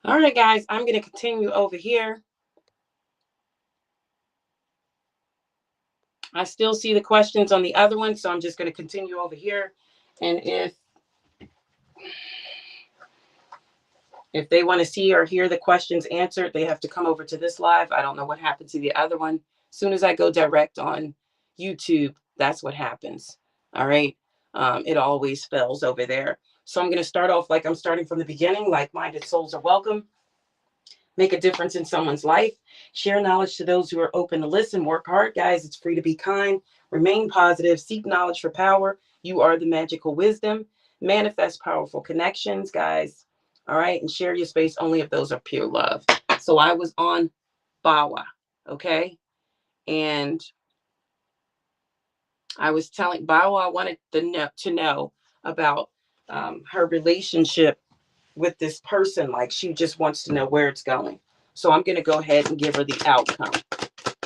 All right, guys, I'm going to continue over here. I still see the questions on the other one, so I'm just going to continue over here. And if they want to see or hear the questions answered, they have to come over to this live. I don't know what happened to the other one. As soon as I go direct on YouTube, that's what happens. All right. It always fails over there. So I'm going to start off like I'm starting from the beginning. Like-minded souls are welcome. Make a difference in someone's life. Share knowledge to those who are open to listen. Work hard, guys. It's free to be kind. Remain positive. Seek knowledge for power. You are the magical wisdom. Manifest powerful connections, guys. All right. And share your space only if those are pure love. So I was on Bawa. Okay. And I was telling Bawa I wanted to know about her relationship with this person. Like, she just wants to know where it's going. So I'm going to go ahead and give her the outcome.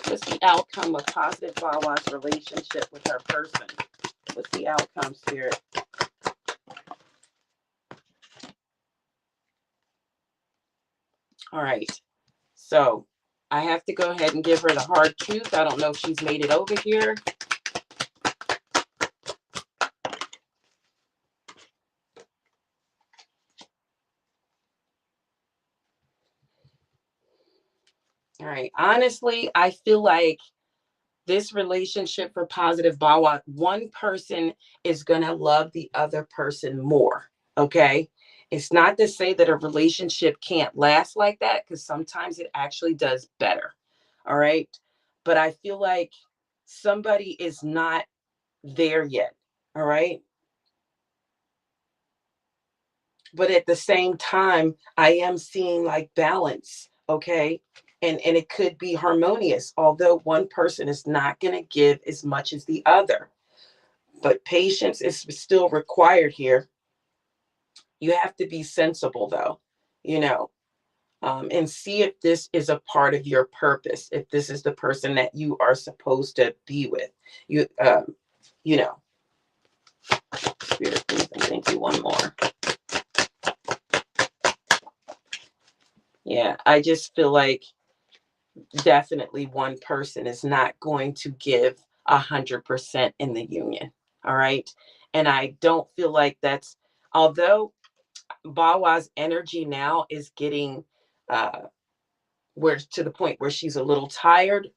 What's the outcome of positive Bawa's relationship with her person? What's the outcome, Spirit? All right. So I have to go ahead and give her the hard truth. I don't know if she's made it over here. All right. Honestly, I feel like this relationship for positive Bawa, one person is going to love the other person more. Okay. It's not to say that a relationship can't last like that, because sometimes it actually does better. All right. But I feel like somebody is not there yet. All right. But at the same time, I am seeing like balance. Okay. And it could be harmonious, although one person is not going to give as much as the other. But patience is still required here. You have to be sensible, though, and see if this is a part of your purpose. If this is the person that you are supposed to be with, Spirit, please, and thank you. One more. Yeah, I just feel like definitely one person is not going to give 100% in the union. All right. And I don't feel like that's, although Bawa's energy now is getting where to the point where she's a little tired.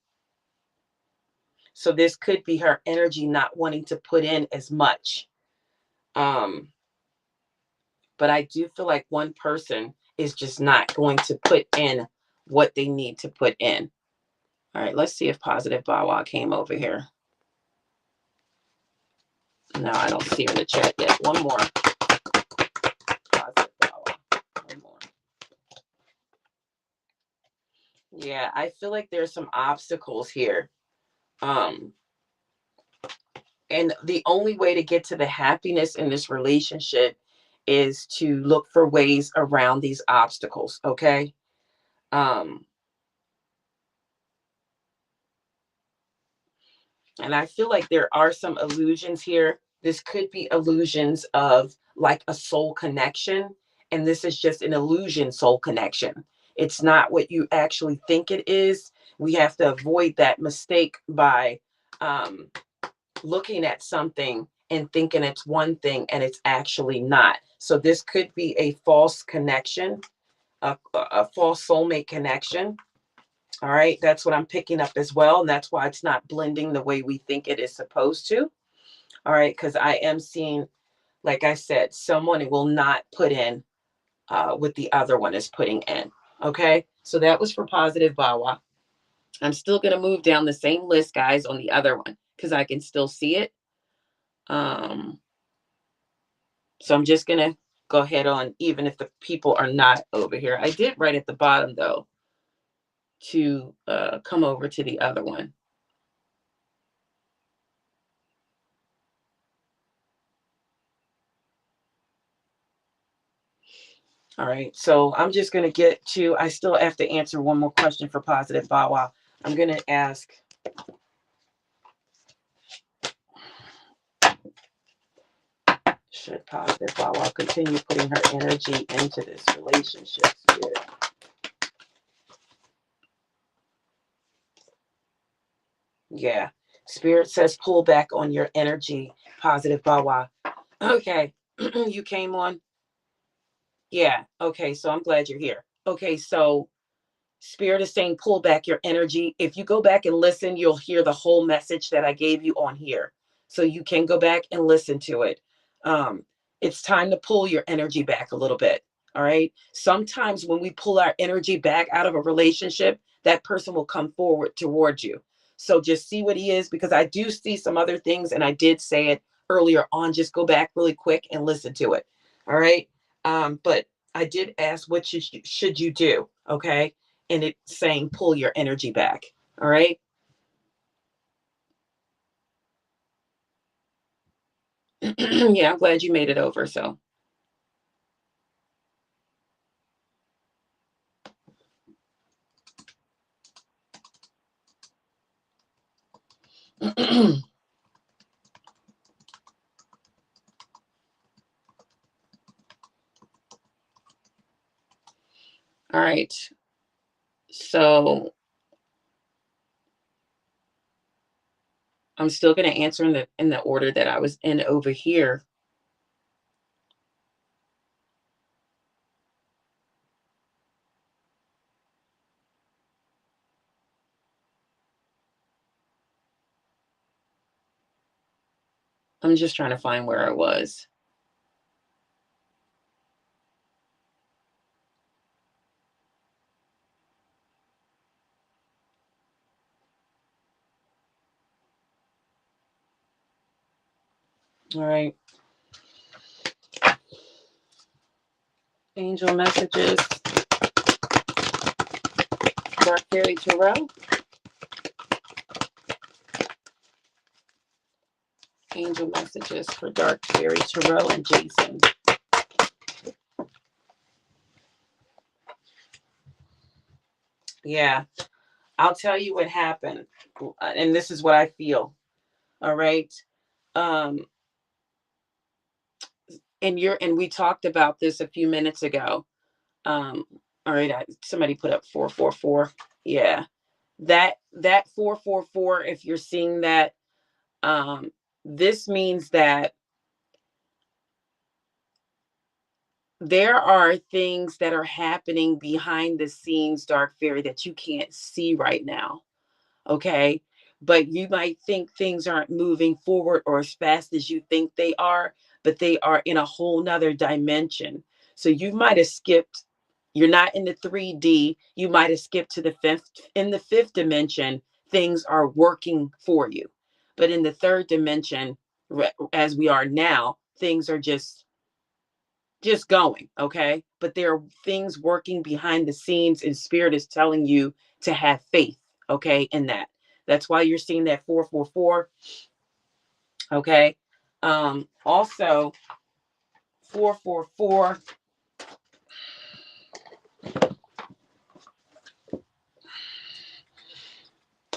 So this could be her energy not wanting to put in as much. But I do feel like one person is just not going to put in what they need to put in. All right, let's see if positive Bawa came over here. No, I don't see her in the chat yet. One more. Positive Bawa. One more. Yeah, I feel like there's some obstacles here. And the only way to get to the happiness in this relationship is to look for ways around these obstacles. Okay. And I feel like there are some illusions here. This could be illusions of like a soul connection. And this is just an illusion soul connection. It's not what you actually think it is. We have to avoid that mistake by looking at something and thinking it's one thing and it's actually not. So this could be a false connection, a false soulmate connection. All right. That's what I'm picking up as well. And that's why it's not blending the way we think it is supposed to. All right. Because I am seeing, like I said, someone will not put in what the other one is putting in. Okay. So that was for positive Bawa. I'm still going to move down the same list, guys, on the other one because I can still see it. So I'm just going to go ahead on, even if the people are not over here. I did write at the bottom, though, to come over to the other one. All right. So I'm just going to get to, I still have to answer one more question for positive Bawa. I'm going to ask, should positive Bawa continue putting her energy into this relationship? Spirit? Yeah. Spirit says pull back on your energy. Positive Bawa. Okay. You came on. Yeah. Okay. So I'm glad you're here. Okay. So Spirit is saying pull back your energy. If you go back and listen, you'll hear the whole message that I gave you on here. So you can go back and listen to it. Um, it's time to pull your energy back a little bit. All right. Sometimes when we pull our energy back out of a relationship, that person will come forward towards you. So just see what he is, because I do see some other things, and I did say it earlier on. Just go back really quick and listen to it. All right. But I did ask, what should you do? Okay, and it's saying pull your energy back. All right. Yeah, I'm glad you made it over. So, all right. So I'm still going to answer in the order that I was in over here. I'm just trying to find where I was. All right. Angel messages. Dark Fairy Tarot. Angel messages for Dark Fairy Tarot and Jason. Yeah. I'll tell you what happened. And this is what I feel. All right. Um, and we talked about this a few minutes ago. All right, somebody put up 444. Yeah. That 444, if you're seeing that, this means that there are things that are happening behind the scenes, Dark Fairy, that you can't see right now. Okay. But you might think things aren't moving forward or as fast as you think they are, but they are in a whole nother dimension. So you might have skipped, you're not in the 3D, you might have skipped to the fifth. In the fifth dimension, things are working for you. But in the third dimension, as we are now, things are just going, okay? But there are things working behind the scenes, and Spirit is telling you to have faith, okay, in that. That's why you're seeing that 444, okay? Also 444,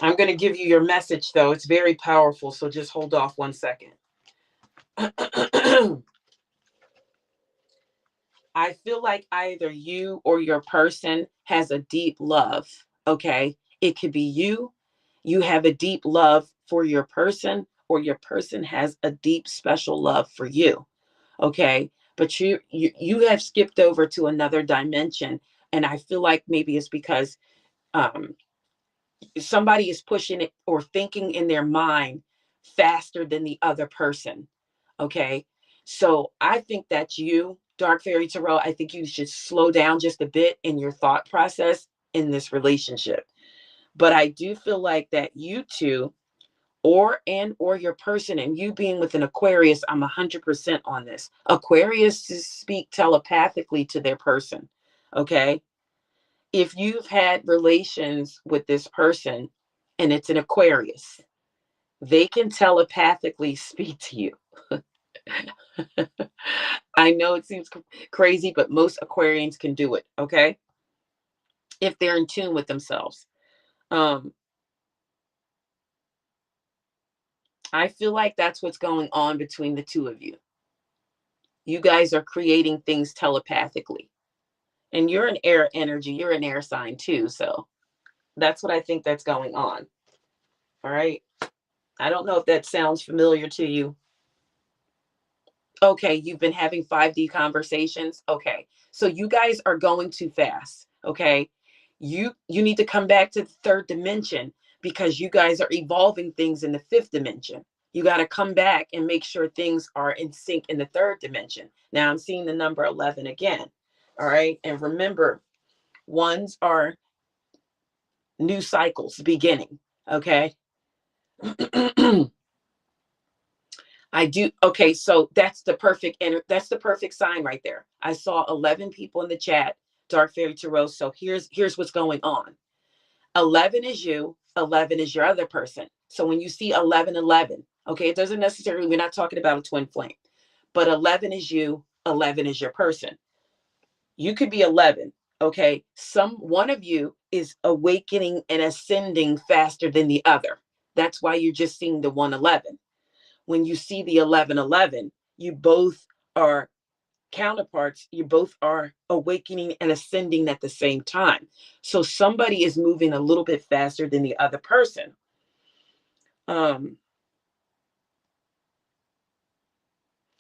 I'm going to give you your message though. It's very powerful, so just hold off 1 second. I feel like either you or your person has a deep love, okay? It could be you have a deep love for your person, or your person has a deep special love for you, okay? But you have skipped over to another dimension, and I feel like maybe it's because um somebody is pushing it or thinking in their mind faster than the other person, okay? So I think that's you, Dark Fairy Tarot. I think you should slow down just a bit in your thought process in this relationship. But I do feel like that you two, or your person, and you being with an Aquarius, I'm 100% on this. Aquarius speak telepathically to their person, okay? If you've had relations with this person and it's an Aquarius, they can telepathically speak to you. I know it seems crazy, but most Aquarians can do it, okay? If they're in tune with themselves. Um, I feel like that's what's going on between the two of you. You guys are creating things telepathically. And you're an air energy, you're an air sign too. So that's what I think that's going on. All right. I don't know if that sounds familiar to you. Okay, you've been having 5D conversations. Okay. So you guys are going too fast. Okay. You need to come back to the third dimension because you guys are evolving things in the fifth dimension. You got to come back and make sure things are in sync in the third dimension. Now I'm seeing the number 11 again. All right. And remember, ones are new cycles beginning. Okay. I do. Okay, so that's the perfect that's the perfect sign right there. I saw 11 people in the chat, Dark Fairy Tarot. So here's what's going on. 11 is you, 11 is your other person. So when you see 11, 11, okay, it doesn't necessarily, we're not talking about a twin flame, but 11 is you, 11 is your person. You could be 11, okay? One of you is awakening and ascending faster than the other. That's why you're just seeing the 111. When you see the 1111, you both are counterparts. You both are awakening and ascending at the same time. So somebody is moving a little bit faster than the other person.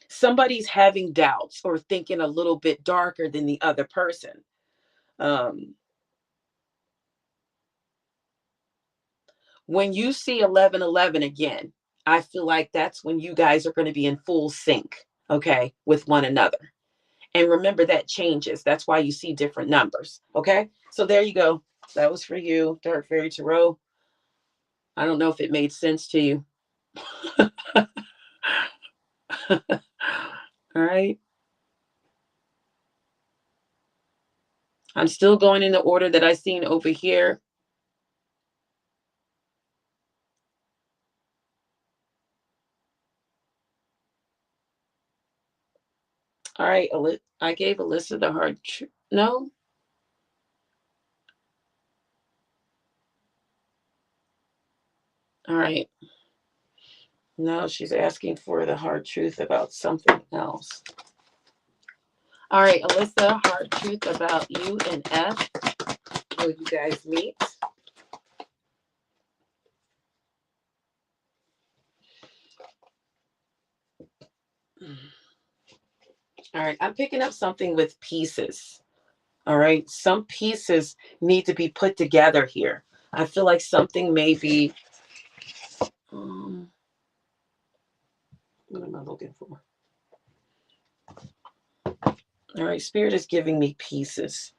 Somebody's having doubts or thinking a little bit darker than the other person. When you see 1111 again, I feel like that's when you guys are going to be in full sync, okay, with one another. And remember that changes. That's why you see different numbers. Okay. So there you go. That was for you, Dark Fairy Tarot. I don't know if it made sense to you. All right. I'm still going in the order that I seen over here. All right. I gave Alyssa the hard truth. No. All right. No, she's asking for the hard truth about something else. All right, Alyssa, hard truth about you and F. Will you guys meet? All right, I'm picking up something with pieces. All right, some pieces need to be put together here. I feel like something may be. What am I looking for? All right, Spirit is giving me pieces.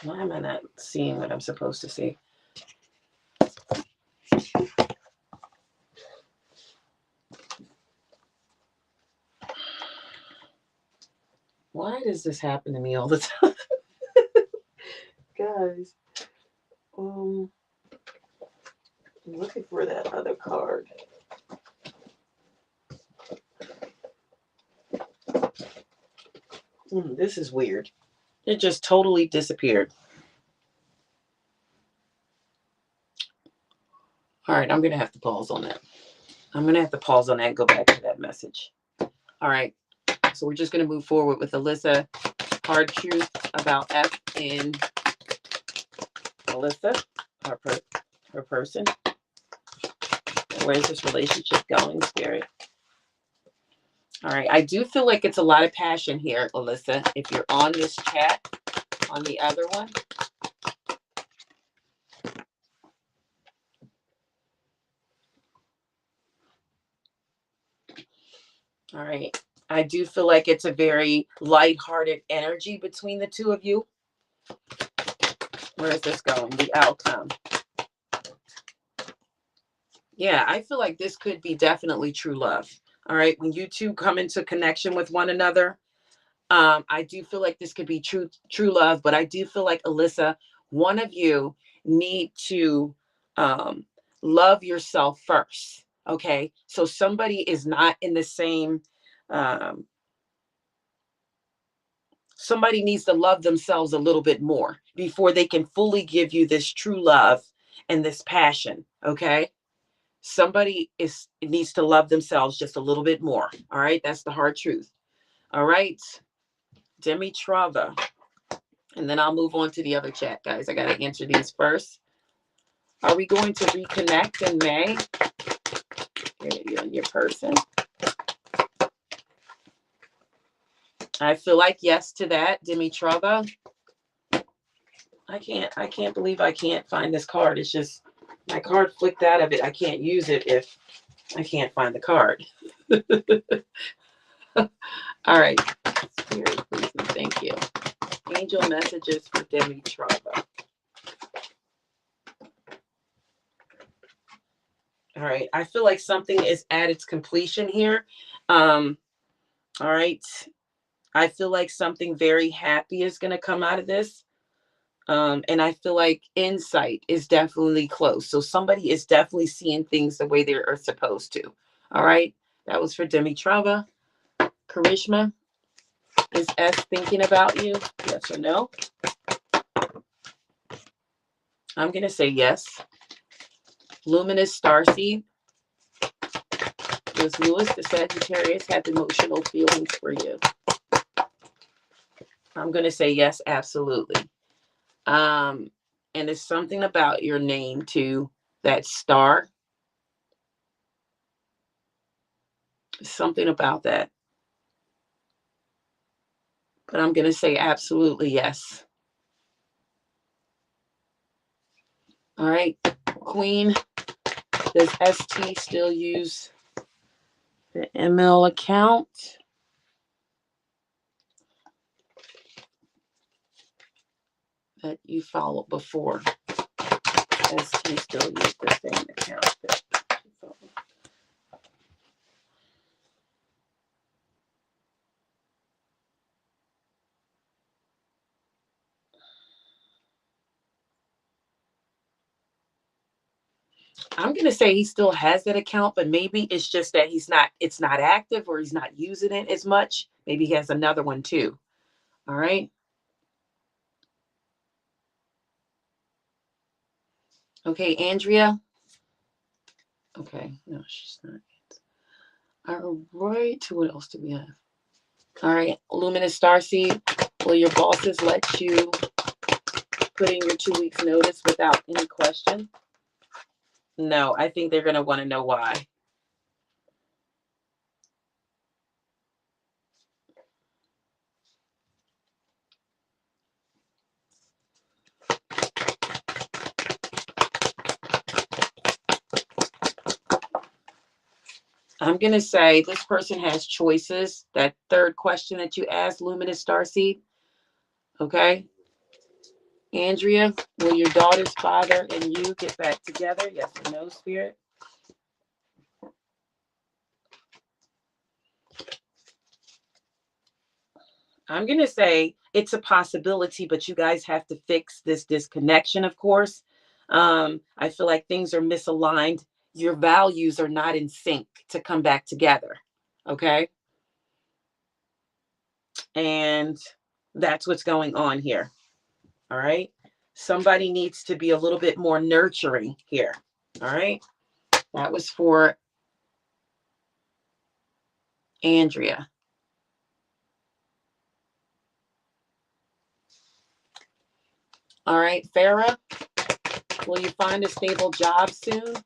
Why am I not seeing what I'm supposed to see? Why does this happen to me all the time? Guys, I'm looking for that other card. This is weird. It just totally disappeared. All right, I'm going to have to pause on that. I'm going to have to pause on that and go back to that message. All right, so we're just going to move forward with Alyssa. Hard truth about F in Alyssa, her person. Where's this relationship going, Spirit? All right, I do feel like it's a lot of passion here, Alyssa. If you're on this chat, on the other one. All right, I do feel like it's a very lighthearted energy between the two of you. Where is this going? The outcome. Yeah, I feel like this could be definitely true love. All right, when you two come into connection with one another, I do feel like this could be true love, but I do feel like, Alyssa, one of you need to love yourself first. Okay, so somebody is not in the same. Somebody needs to love themselves a little bit more before they can fully give you this true love and this passion. Okay, somebody needs to love themselves just a little bit more. All right, that's the hard truth. All right, Demitrava. And then I'll move on to the other chat, guys. I got to answer these first. Are we going to reconnect in May? You and your person. I feel like yes to that, Demitrava. I can't believe I can't find this card. It's just my card flicked out of it. I can't use it if I can't find the card. All right. Spirit, please and thank you. Angel messages for Demitrava. All right. I feel like something is at its completion here. All right. I feel like something very happy is going to come out of this. And I feel like insight is definitely close. So somebody is definitely seeing things the way they are supposed to. All right. That was for Demitrava. Karishma, is S thinking about you? Yes or no? I'm going to say yes. Luminous Starseed. Does Lewis the Sagittarius have emotional feelings for you? I'm going to say yes, absolutely. And it's something about your name too, that star. Something about that. But I'm going to say absolutely yes. All right, Queen, does ST still use the ML account? That you followed before? ST still use the same account that you followed. I'm going to say he still has that account, but maybe it's just that it's not active or he's not using it as much. Maybe he has another one too. All right. Okay, Andrea. Okay, no, she's not. All right, what else do we have? All right, Luminous Starseed, will your bosses let you put in your 2 weeks notice without any question? No, I think they're going to want to know why. I'm going to say this person has choices. That third question that you asked, Luminous Starseed. Okay. Andrea, will your daughter's father and you get back together? Yes or no, Spirit? I'm going to say it's a possibility, but you guys have to fix this disconnection, of course. I feel like things are misaligned. Your values are not in sync to come back together. Okay. And that's what's going on here. All right. Somebody needs to be a little bit more nurturing here. All right. That was for Andrea. All right. Farah, will you find a stable job soon?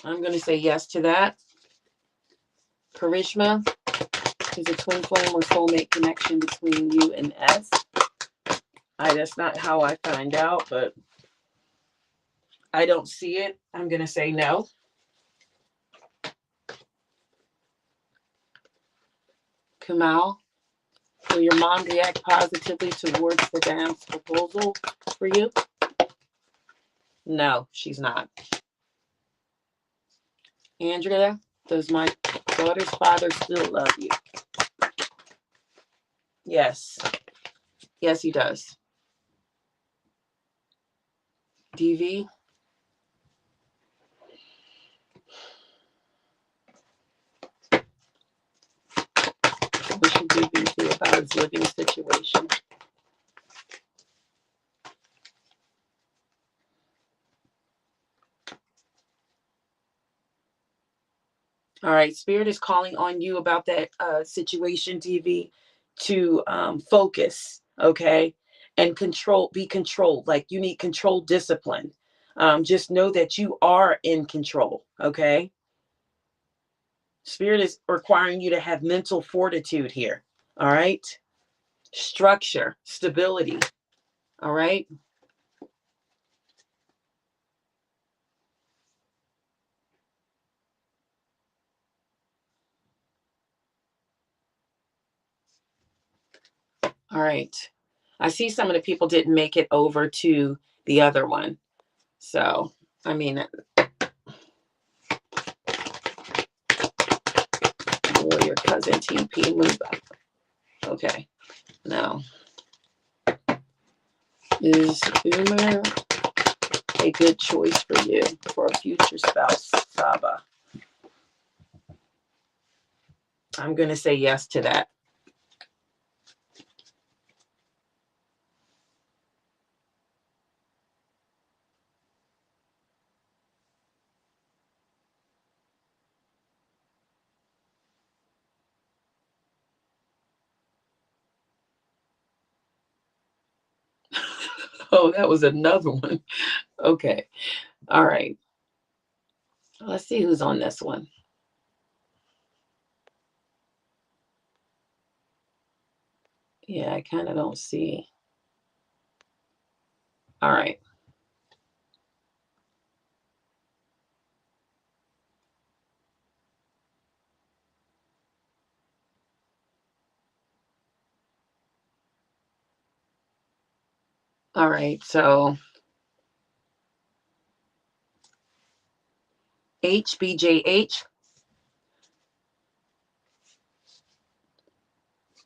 I'm going to say yes to that. Karishma, is a twin flame or soulmate connection between you and S? That's not how I find out, but I don't see it. I'm going to say no. Kamal, will your mom react positively towards the dance proposal for you? No, she's not. Andrea, does my daughter's father still love you? Yes. Yes, he does. DV, what should DV feel about his living situation? All right. Spirit is calling on you about that situation, TV, to focus. Okay. And be controlled. Like you need controlled discipline. Just know that you are in control. Okay. Spirit is requiring you to have mental fortitude here. All right. Structure, stability. All right. All right. I see some of the people didn't make it over to the other one. So, I mean, warrior cousin TP, move up. Okay. Now, is Umar a good choice for you for a future spouse, Saba? I'm going to say yes to that. Oh, that was another one. Okay. All right. Let's see who's on this one. Yeah, I kind of don't see. All right. All right. So HBJH.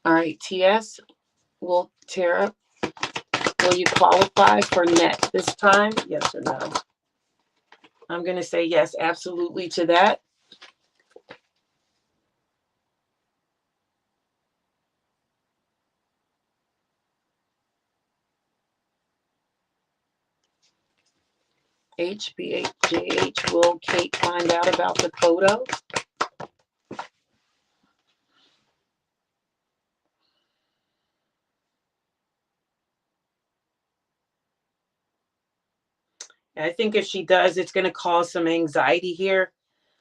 All right. TS. Will Tara, will you qualify for net this time? Yes or no? I'm going to say yes, absolutely to that. HBHJH, will Kate find out about the photo? I think if she does, it's going to cause some anxiety here.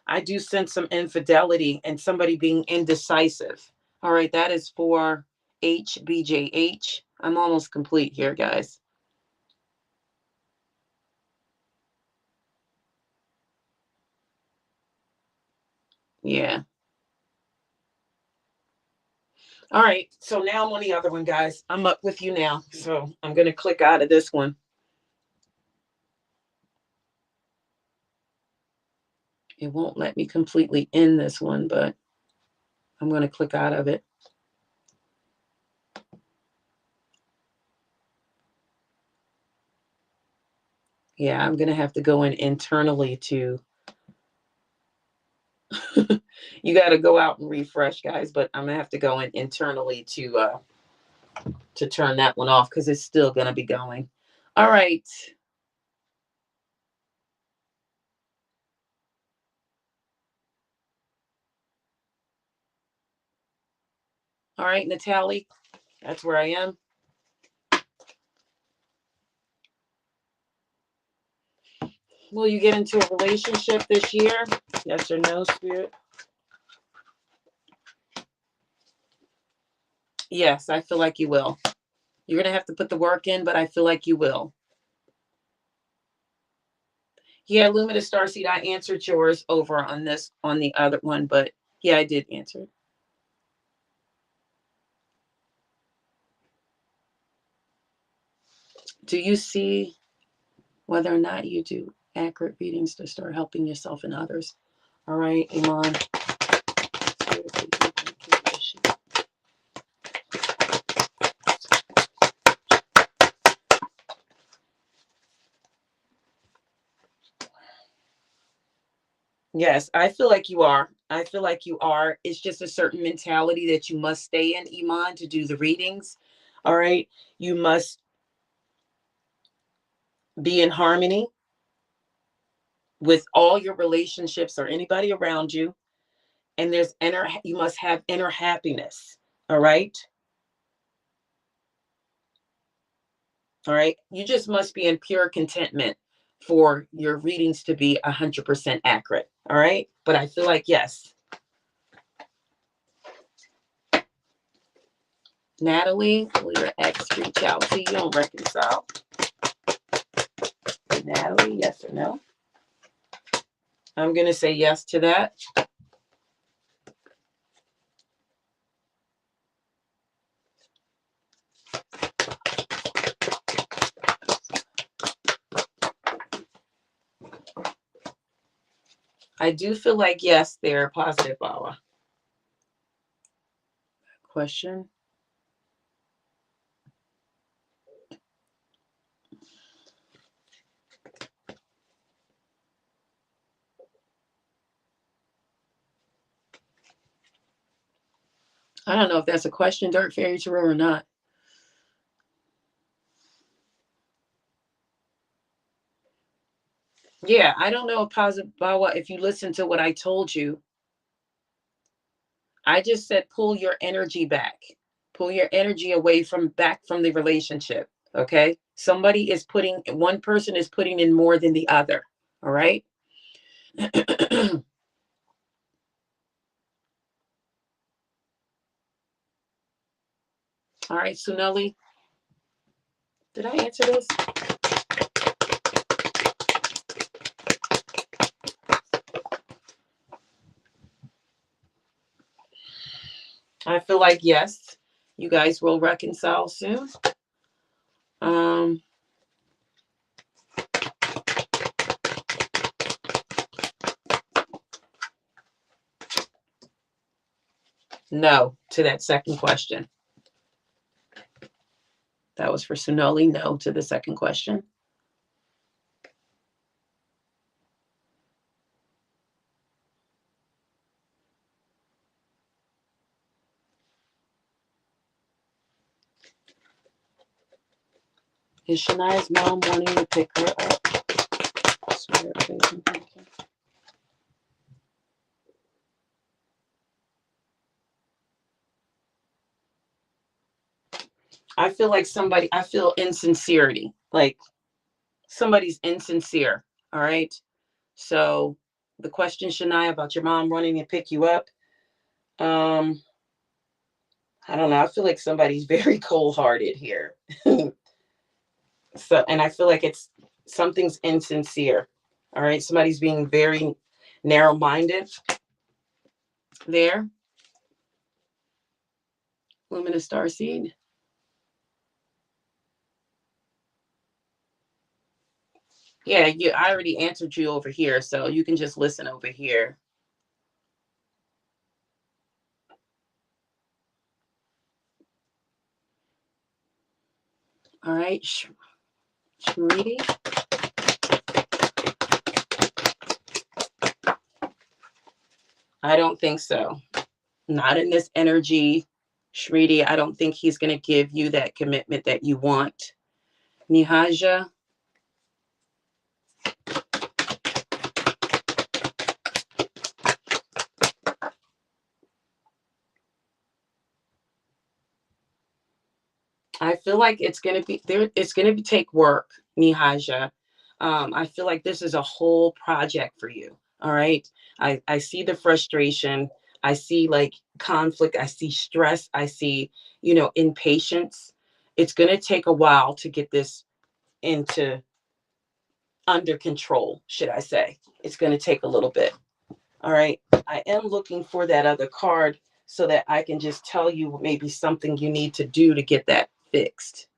I do sense some infidelity and somebody being indecisive. All right, that is for HBJH. I'm almost complete here, guys. Yeah. All right, so now I'm on the other one, guys. I'm up with you now. So I'm going to click out of this one. It won't let me completely end this one, but I'm going to click out of it. Yeah, I'm going to have to go in internally to, you got to go out and refresh, guys, but I'm going to have to go in internally to turn that one off because it's still going to be going. All right. All right, Natalie, that's where I am. Will you get into a relationship this year? Yes or no, Spirit? Yes, I feel like you will. You're going to have to put the work in, but I feel like you will. Yeah, Luminous Starseed, I answered yours over on this, on the other one, but yeah, I did answer it. Do you see whether or not you do accurate readings to start helping yourself and others? All right, Iman. Yes, I feel like you are. I feel like you are. It's just a certain mentality that you must stay in, Iman, to do the readings. All right. You must be in harmony with all your relationships or anybody around you. And there's you must have inner happiness. All right. All right. You just must be in pure contentment for your readings to be 100% accurate. All right. But I feel like, yes. Natalie, will your ex reach out to you and reconcile? Natalie, yes or no? I'm going to say yes to that. I do feel like, yes, they're positive, Bala. Question. I don't know if that's a question, Dark Fairy Tarot, or not. Yeah, I don't know if positive, Bala, if you listen to what I told you. I just said pull your energy back. Pull your energy away from the relationship. Okay? One person is putting in more than the other. All right? All right, Suneli. Did I answer this? I feel like yes, you guys will reconcile soon. No to that second question. That was for Sunoli. No to the second question. Is Shania's mom wanting to pick her up? I feel like I feel insincerity. Like somebody's insincere. All right. So the question, Shania, about your mom running to pick you up. I don't know. I feel like somebody's very cold-hearted here. And I feel like something's insincere. All right. Somebody's being very narrow-minded there. Luminous Starseed. Yeah, I already answered you over here, so you can just listen over here. All right, Shriti. I don't think so. Not in this energy, Shriti. I don't think he's going to give you that commitment that you want. Nihaja. I feel like it's going to be there. It's going to take work, Nihaja. I feel like this is a whole project for you. All right. I see the frustration. I see like conflict. I see stress. I see, impatience. It's going to take a while to get this into under control, should I say. It's going to take a little bit. All right. I am looking for that other card so that I can just tell you maybe something you need to do to get that fixed.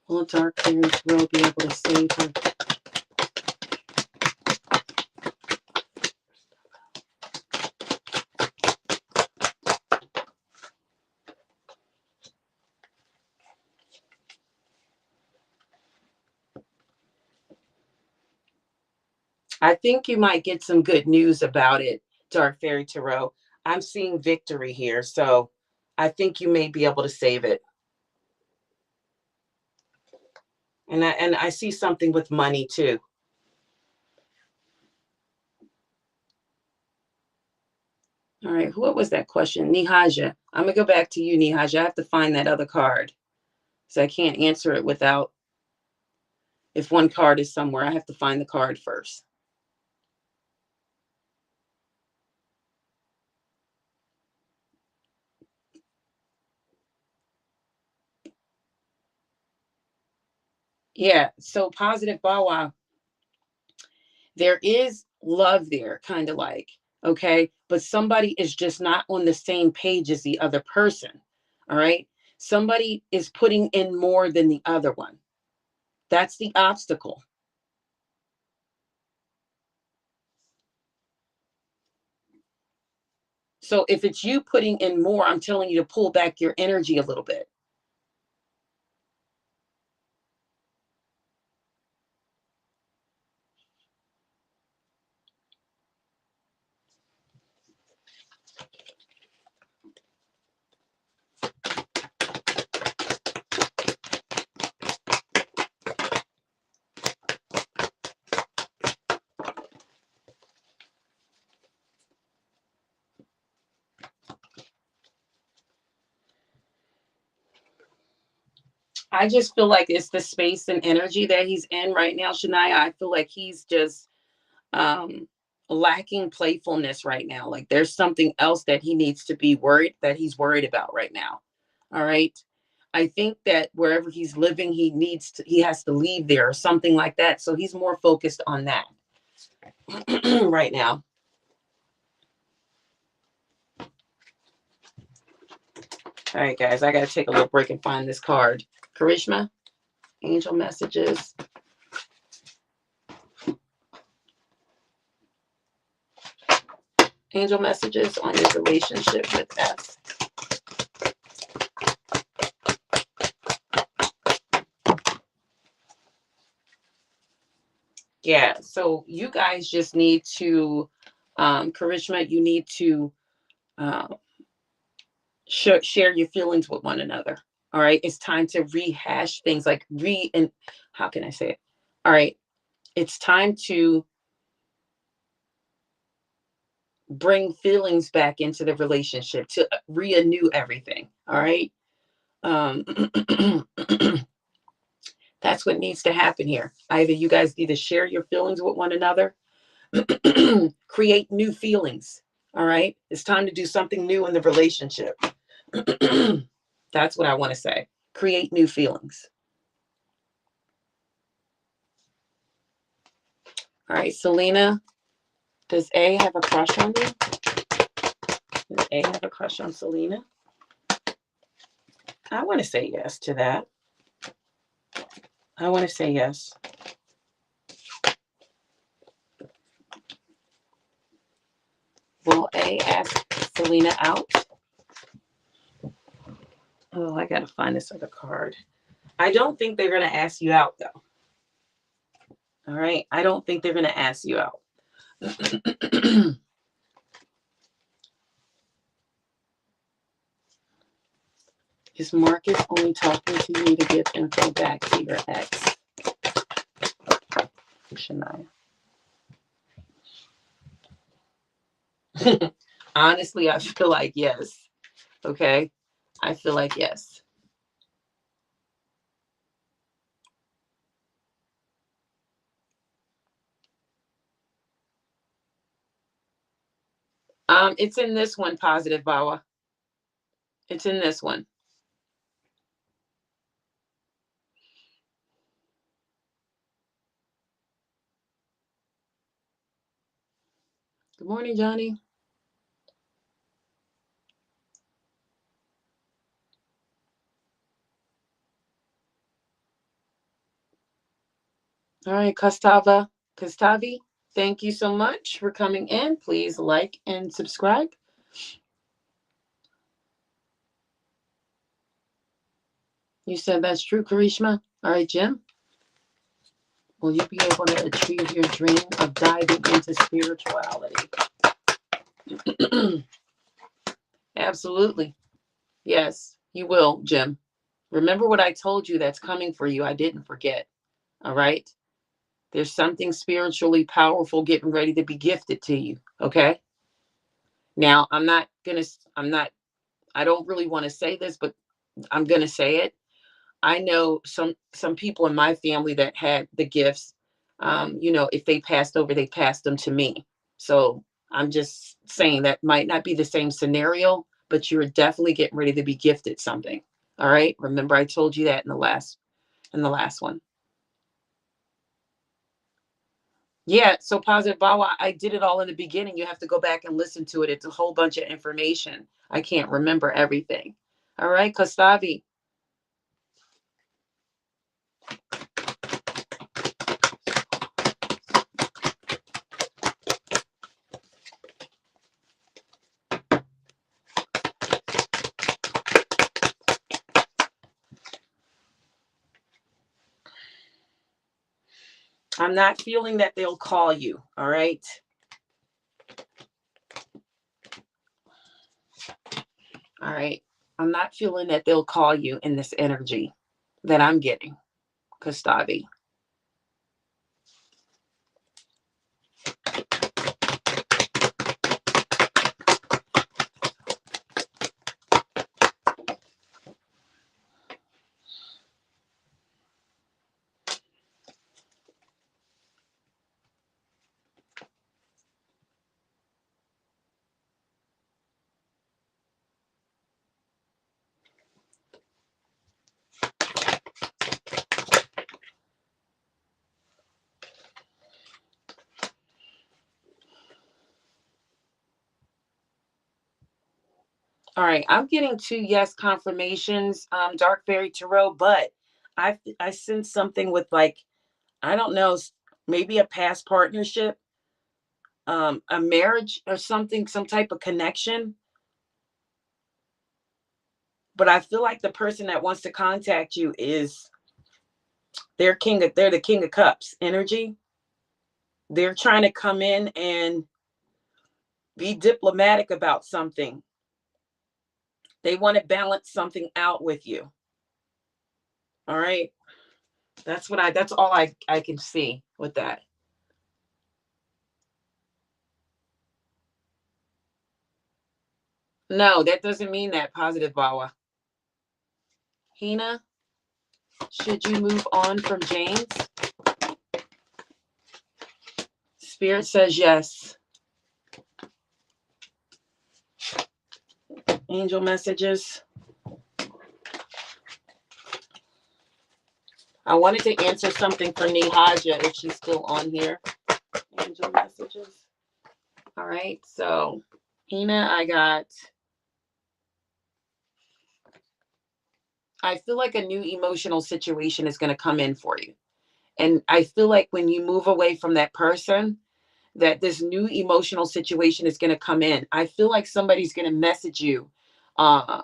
Will Dark Fairy will be able to save her? I think you might get some good news about it, Dark Fairy Tarot. I'm seeing victory here. So I think you may be able to save it. And I see something with money too. All right, what was that question? Nihaja. I'm going to go back to you, Nihaja. I have to find that other card. So I can't answer it without, if one card is somewhere, I have to find the card first. Yeah, so positive Bawa, there is love there, kind of like, okay? But somebody is just not on the same page as the other person, all right? Somebody is putting in more than the other one. That's the obstacle. So if it's you putting in more, I'm telling you to pull back your energy a little bit. I just feel like it's the space and energy that he's in right now, Shania. I feel like he's just lacking playfulness right now. Like there's something else that he needs to be he's worried about right now. All right. I think that wherever he's living, he has to leave there or something like that. So he's more focused on that right now. All right, guys, I got to take a little break and find this card. Karishma, angel messages. Angel messages on your relationship with S. Yeah, so you guys just need to, Karishma, you need to share your feelings with one another. All right, it's time to rehash things, like and how can I say it? All right, it's time to bring feelings back into the relationship, to renew everything. All right. That's what needs to happen here. Either you guys need to share your feelings with one another, create new feelings. All right. It's time to do something new in the relationship. That's what I want to say. Create new feelings. All right, Selena, does A have a crush on you? Does A have a crush on Selena? I want to say yes to that. I want to say yes. Will A ask Selena out? Oh, I got to find this other card. I don't think they're going to ask you out, though. All right. I don't think they're going to ask you out. Is Marcus only talking to you to give info back to your ex? Shania. Honestly, I feel like yes. Okay. I feel like yes. It's in this one, positive Bawa. It's in this one. Good morning, Johnny. All right, Kastavi, thank you so much for coming in. Please like and subscribe. You said that's true, Karishma. All right, Jim. Will you be able to achieve your dream of diving into spirituality? Absolutely. Yes, you will, Jim. Remember what I told you that's coming for you. I didn't forget. All right. There's something spiritually powerful getting ready to be gifted to you. Okay. Now, I don't really want to say this, but I'm going to say it. I know some people in my family that had the gifts. If they passed over, they passed them to me. So I'm just saying that might not be the same scenario, but you're definitely getting ready to be gifted something. All right. Remember, I told you that in the last one. Yeah. So positive Bawa, I did it all in the beginning. You have to go back and listen to it. It's a whole bunch of information. I can't remember everything. All right, Kostavi. I'm not feeling that they'll call you. All right. All right. I'm not feeling that they'll call you in this energy that I'm getting, Kostavi. All right. I'm getting two yes confirmations, Dark Fairy Tarot, but I sense something with, like, I don't know, maybe a past partnership, a marriage or something, some type of connection. But I feel like the person that wants to contact you is they're the King of Cups energy. They're trying to come in and be diplomatic about something. They want to balance something out with you. All right. That's all I can see with that. No, that doesn't mean that, positive Bawa. Hina, should you move on from James? Spirit says yes. Angel messages. I wanted to answer something for Nihaja if she's still on here. Angel messages. All right. So, Hina, I feel like a new emotional situation is going to come in for you. And I feel like when you move away from that person, that this new emotional situation is going to come in. I feel like somebody's going to message you uh,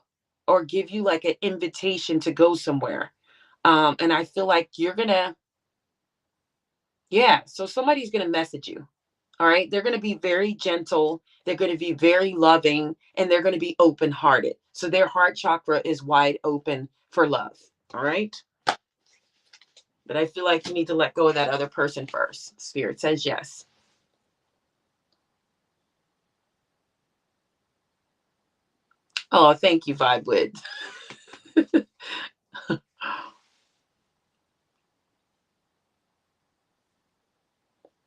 or give you like an invitation to go somewhere. And I feel like you're going to, yeah, so somebody's going to message you. All right. They're going to be very gentle. They're going to be very loving, and they're going to be open hearted. So their heart chakra is wide open for love. All right. But I feel like you need to let go of that other person first. Spirit says yes. Oh, thank you, Vibe Wood.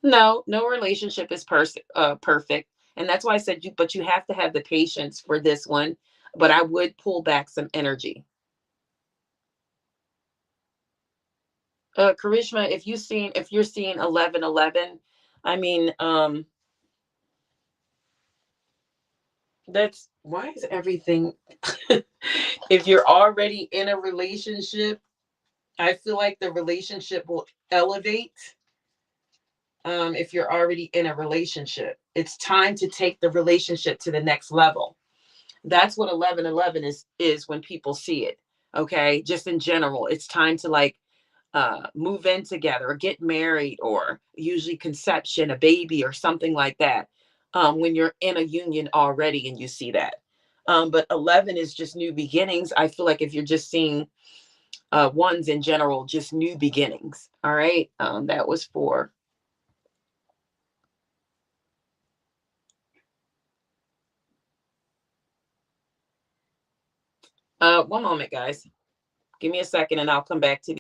No relationship is perfect. And that's why I said but you have to have the patience for this one. But I would pull back some energy. Karishma, if you're seeing 1111, I mean, that's why is everything if you're already in a relationship, I feel like the relationship will elevate. If you're already in a relationship, it's time to take the relationship to the next level. That's what 1111 is when people see it. Okay, just in general, it's time to, like, move in together or get married, or usually conception, a baby or something like that. When you're in a union already and you see that, But 11 is just new beginnings. I feel like if you're just seeing ones in general, just new beginnings. All right. That was for one moment, guys. Give me a second and I'll come back to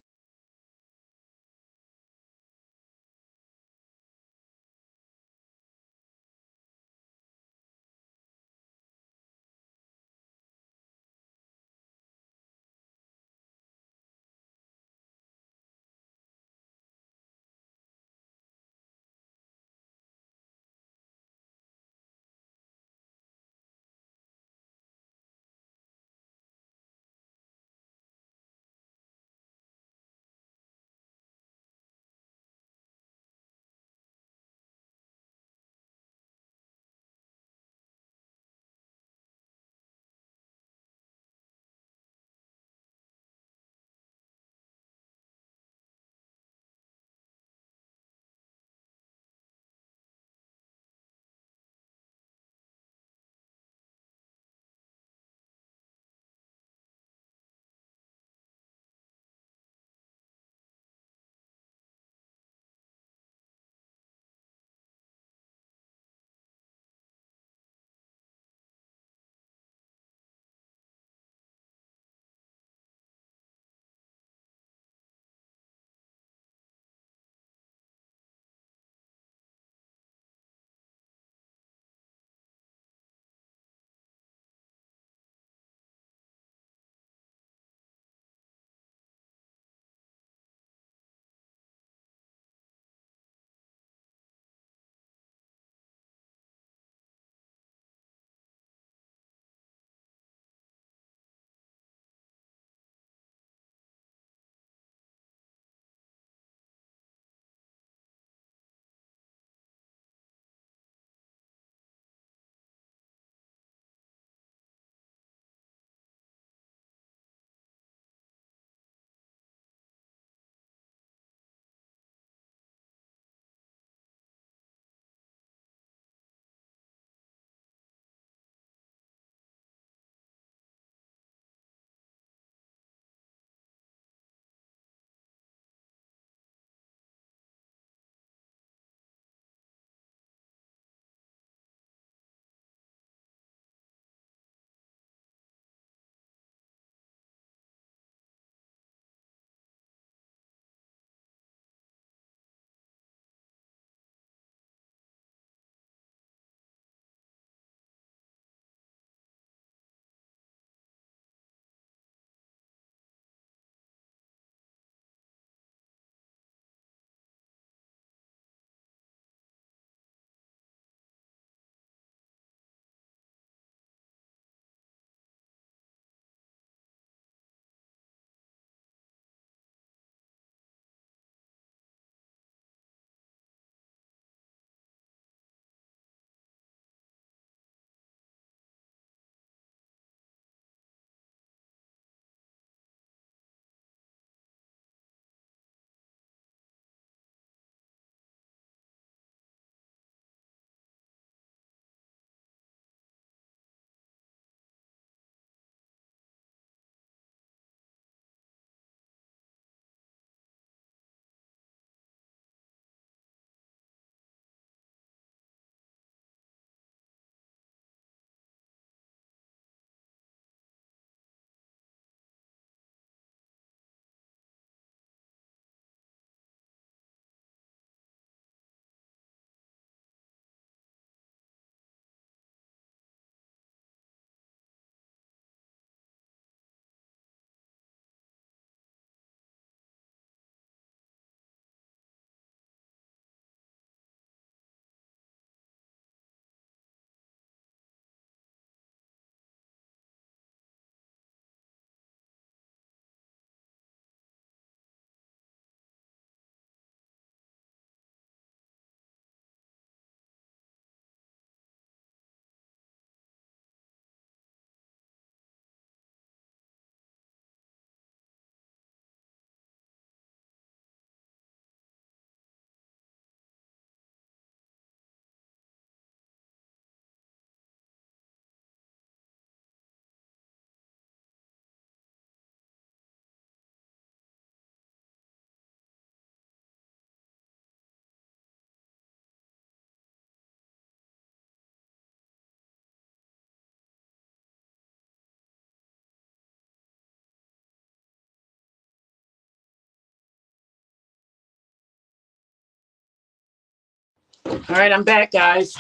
All right, I'm back, guys.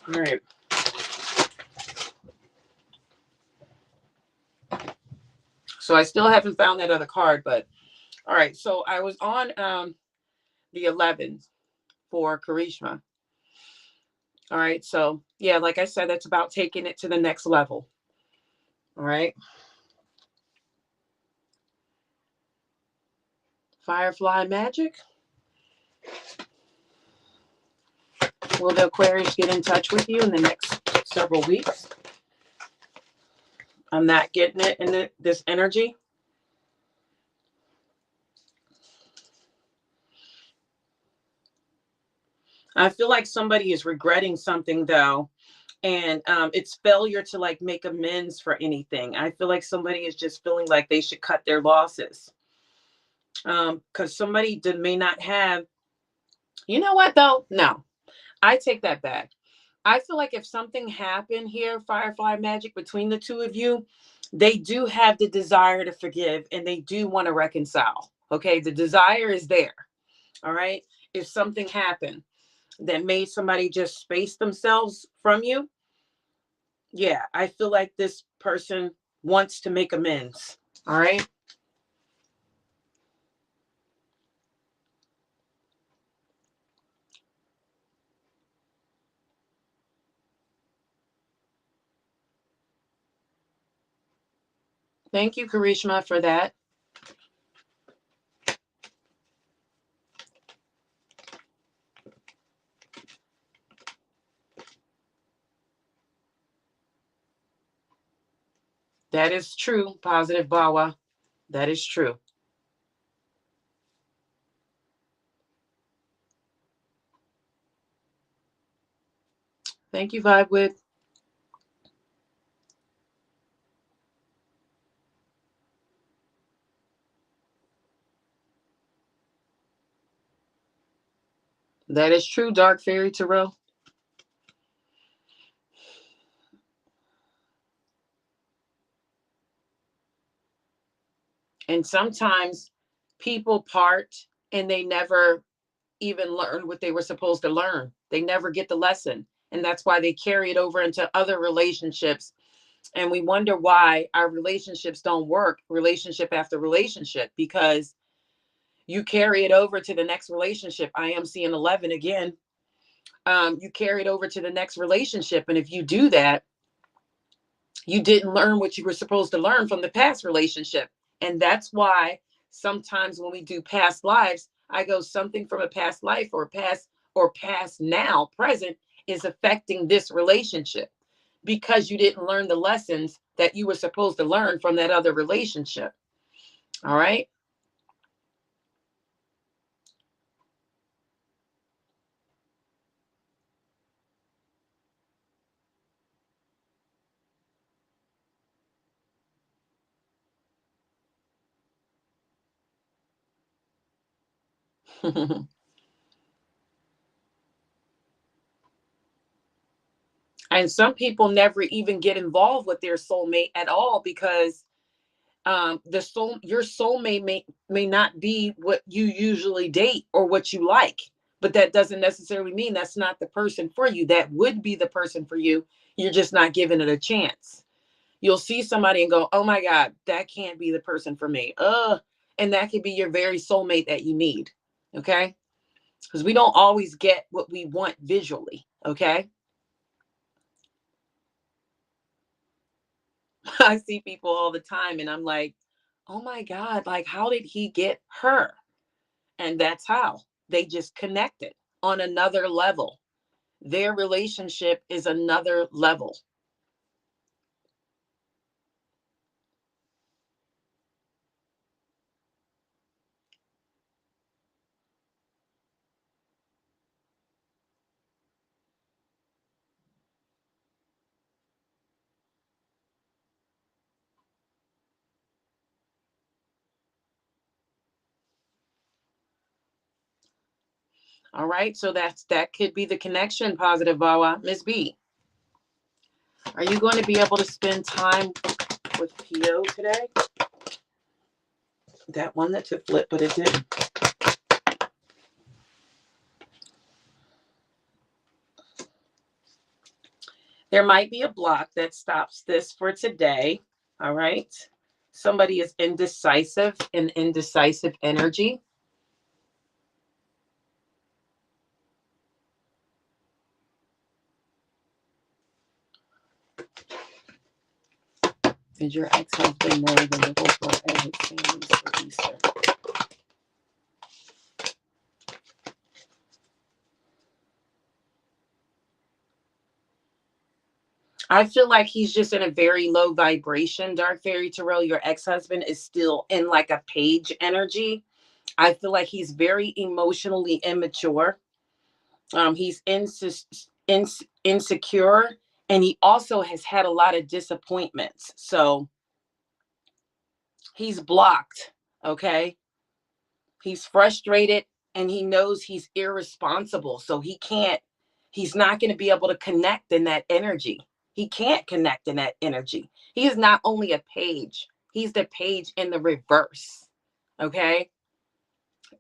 All right. So I still haven't found that other card, but all right. So I was on the 11th for Karishma. All right. So yeah, like I said, that's about taking it to the next level. All right. Firefly magic. Will the Aquarius get in touch with you in the next several weeks? I'm not getting it in this energy. I feel like somebody is regretting something though, and it's failure to like make amends for anything. I feel like somebody is just feeling like they should cut their losses. Because somebody may not have, you know what though? No, I take that back. I feel like if something happened here, Firefly Magic, between the two of you, they do have the desire to forgive and they do want to reconcile. Okay, the desire is there. All right. If something happened that made somebody just space themselves from you, yeah, I feel like this person wants to make amends. All right. Thank you, Karishma, for that. That is true, Positive Bawa. That is true. Thank you, Vibe With. That is true, Dark Fairy Tarot. And sometimes people part and they never even learn what they were supposed to learn. They never get the lesson. And that's why they carry it over into other relationships. And we wonder why our relationships don't work, relationship after relationship, because you carry it over to the next relationship. I am seeing 11 again. You carry it over to the next relationship. And if you do that, you didn't learn what you were supposed to learn from the past relationship. And that's why sometimes when we do past lives, I go something from a past life or past now, present is affecting this relationship because you didn't learn the lessons that you were supposed to learn from that other relationship. All right. And some people never even get involved with their soulmate at all because your soulmate may not be what you usually date or what you like, but that doesn't necessarily mean that's not the person for you. That would be the person for you. You're just not giving it a chance. You'll see somebody and go, oh my God, that can't be the person for me. And that could be your very soulmate that you need. Okay. Because we don't always get what we want visually. Okay. I see people all the time and I'm like, oh my God, like, how did he get her? And that's how they just connected on another level. Their relationship is another level. All right. So that could be the connection, Positive Bawa. Miss B, are you going to be able to spend time with Pio today? That one that took flip, but it didn't. There might be a block that stops this for today. All right. Somebody is indecisive, in indecisive energy. Did your ex-husband know the little girl and his families for Easter? I feel like he's just in a very low vibration, Dark Fairy Tarot. Your ex-husband is still in like a page energy. I feel like he's very emotionally immature. He's insecure, and he also has had a lot of disappointments. So he's blocked, okay? He's frustrated, and he knows he's irresponsible. So he's not going to be able to connect in that energy. He can't connect in that energy. He is not only a page, he's the page in the reverse, okay?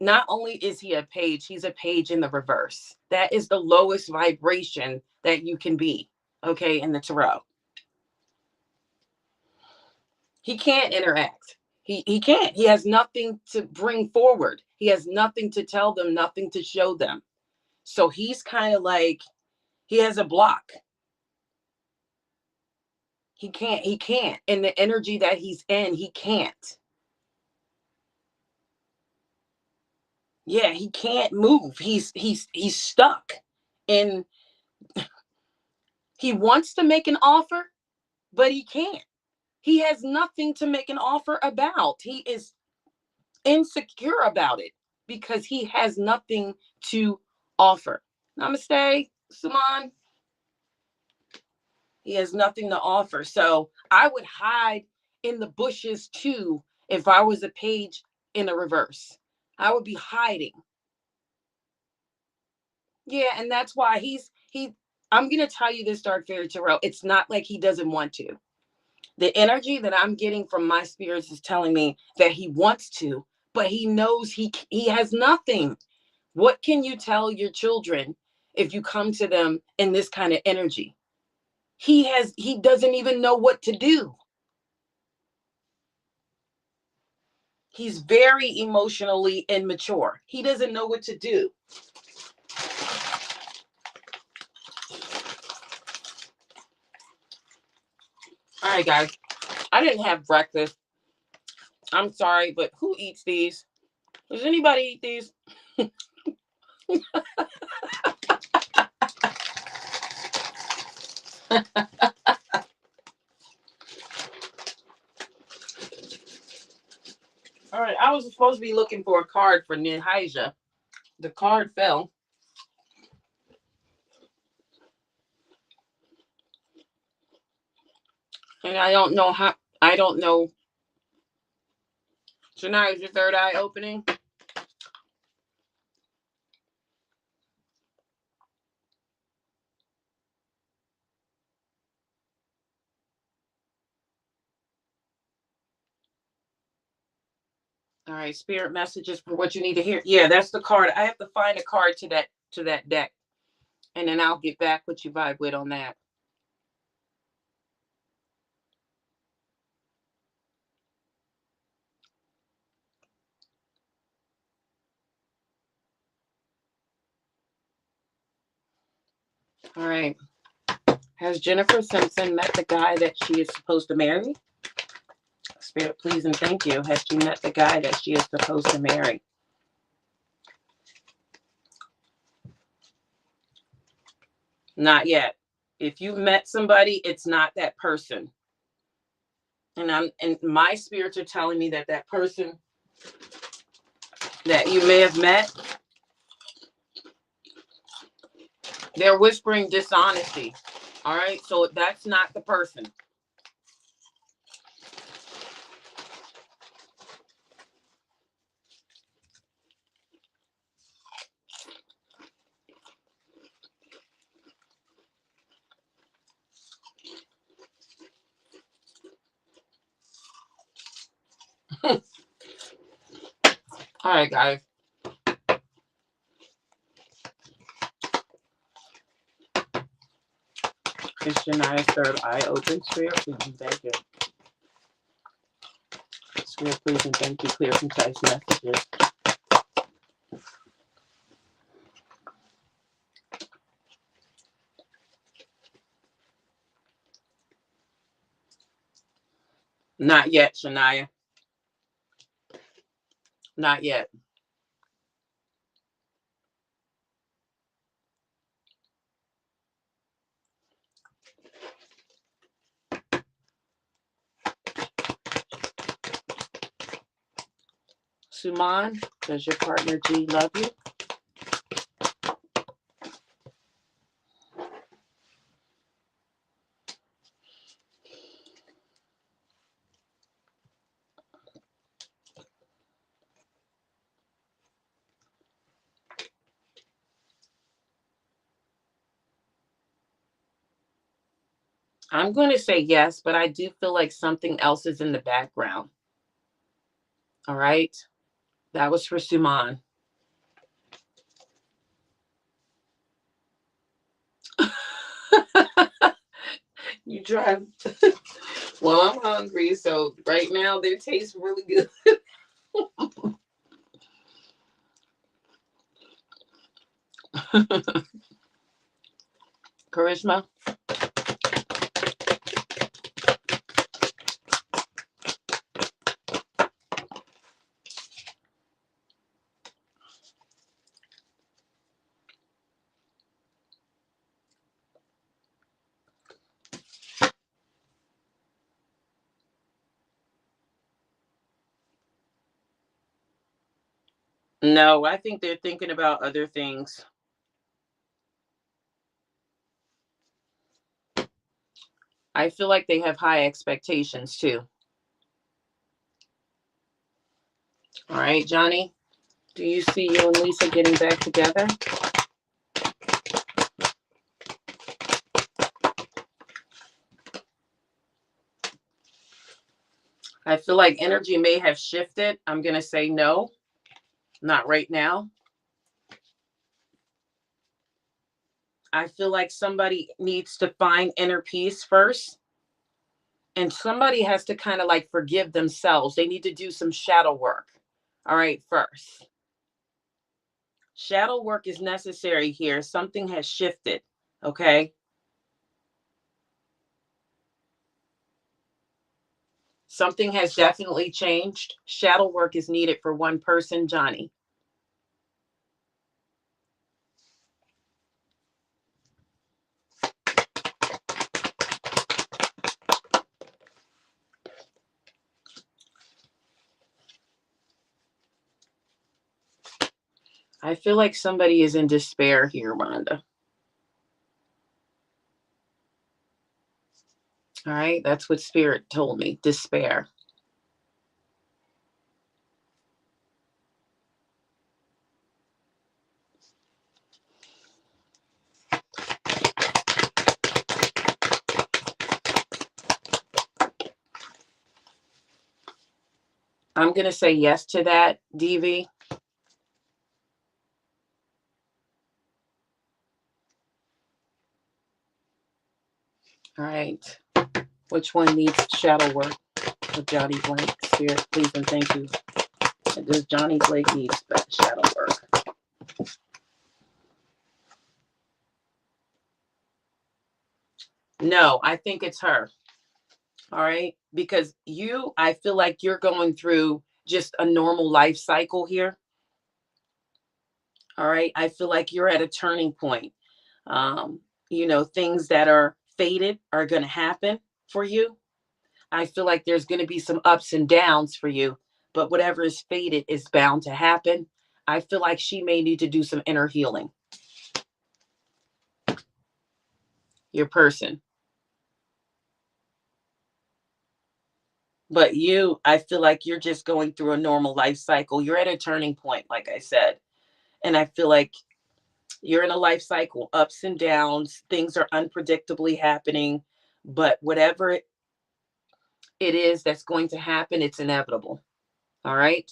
Not only is he a page, he's a page in the reverse. That is the lowest vibration that you can be, okay, in the tarot. He can't interact. He can't. He has nothing to bring forward. He has nothing to tell them, nothing to show them. So he's kind of like, he has a block. He can't. In the energy that he's in, he can't. Yeah, he can't move. He's stuck. And he wants to make an offer, but he can't. He has nothing to make an offer about. He is insecure about it because he has nothing to offer. Namaste, Suman. He has nothing to offer. So I would hide in the bushes too if I was a page in a reverse. I would be hiding. Yeah, and that's why I'm gonna tell you this, Dark Fairy Tarot. It's not like he doesn't want to. The energy that I'm getting from my spirits is telling me that he wants to, but he knows he has nothing. What can you tell your children if you come to them in this kind of energy? He doesn't even know what to do. He's very emotionally immature. He doesn't know what to do. All right, guys. I didn't have breakfast. I'm sorry, but who eats these? Does anybody eat these? All right, I was supposed to be looking for a card for Ninhaja. The card fell. And I don't know how, I don't know. So now is your third eye opening? All right, spirit messages for what you need to hear. Yeah, that's the card. I have to find a card to that deck. And then I'll get back what you vibe with on that. All right. Has Jennifer Simpson met the guy that she is supposed to marry? Spirit, please and thank you. Has she met the guy that she is supposed to marry? Not yet. If you've met somebody, it's not that person. And my spirits are telling me that that person that you may have met, they're whispering dishonesty. All right, so that's not the person. All right, guys. Is Shania's third eye open? Spirit, please and thank you. Spirit, please and thank you. Clear, concise messages. Not yet, Shania. Not yet. Suman, does your partner G love you? I'm going to say yes, but I do feel like something else is in the background. All right. That was for Suman. You drive. Well, I'm hungry, so right now they taste really good. Charisma. No, I think they're thinking about other things. I feel like they have high expectations too. All right, Johnny, do you see you and Lisa getting back together? I feel like energy may have shifted. I'm going to say no, not right now. I feel like somebody needs to find inner peace first. And somebody has to kind of like forgive themselves. They need to do some shadow work. All right, first. Shadow work is necessary here. Something has shifted. Okay. Something has definitely changed. Shadow work is needed for one person, Johnny. I feel like somebody is in despair here, Rhonda. All right, that's what Spirit told me, despair. I'm going to say yes to that, DV. All right. Which one needs shadow work? For Johnny Blank, Spirit, please and thank you. Does Johnny Blake need shadow work? No, I think it's her. All right. Because I feel like you're going through just a normal life cycle here. All right. I feel like you're at a turning point. Things that are fated are going to happen for you. I feel like there's going to be some ups and downs for you, but whatever is fated is bound to happen. I feel like she may need to do some inner healing. Your person. But I feel like you're just going through a normal life cycle. You're at a turning point, like I said. And I feel like you're in a life cycle, ups and downs. Things are unpredictably happening. But whatever it is that's going to happen, it's inevitable. All right.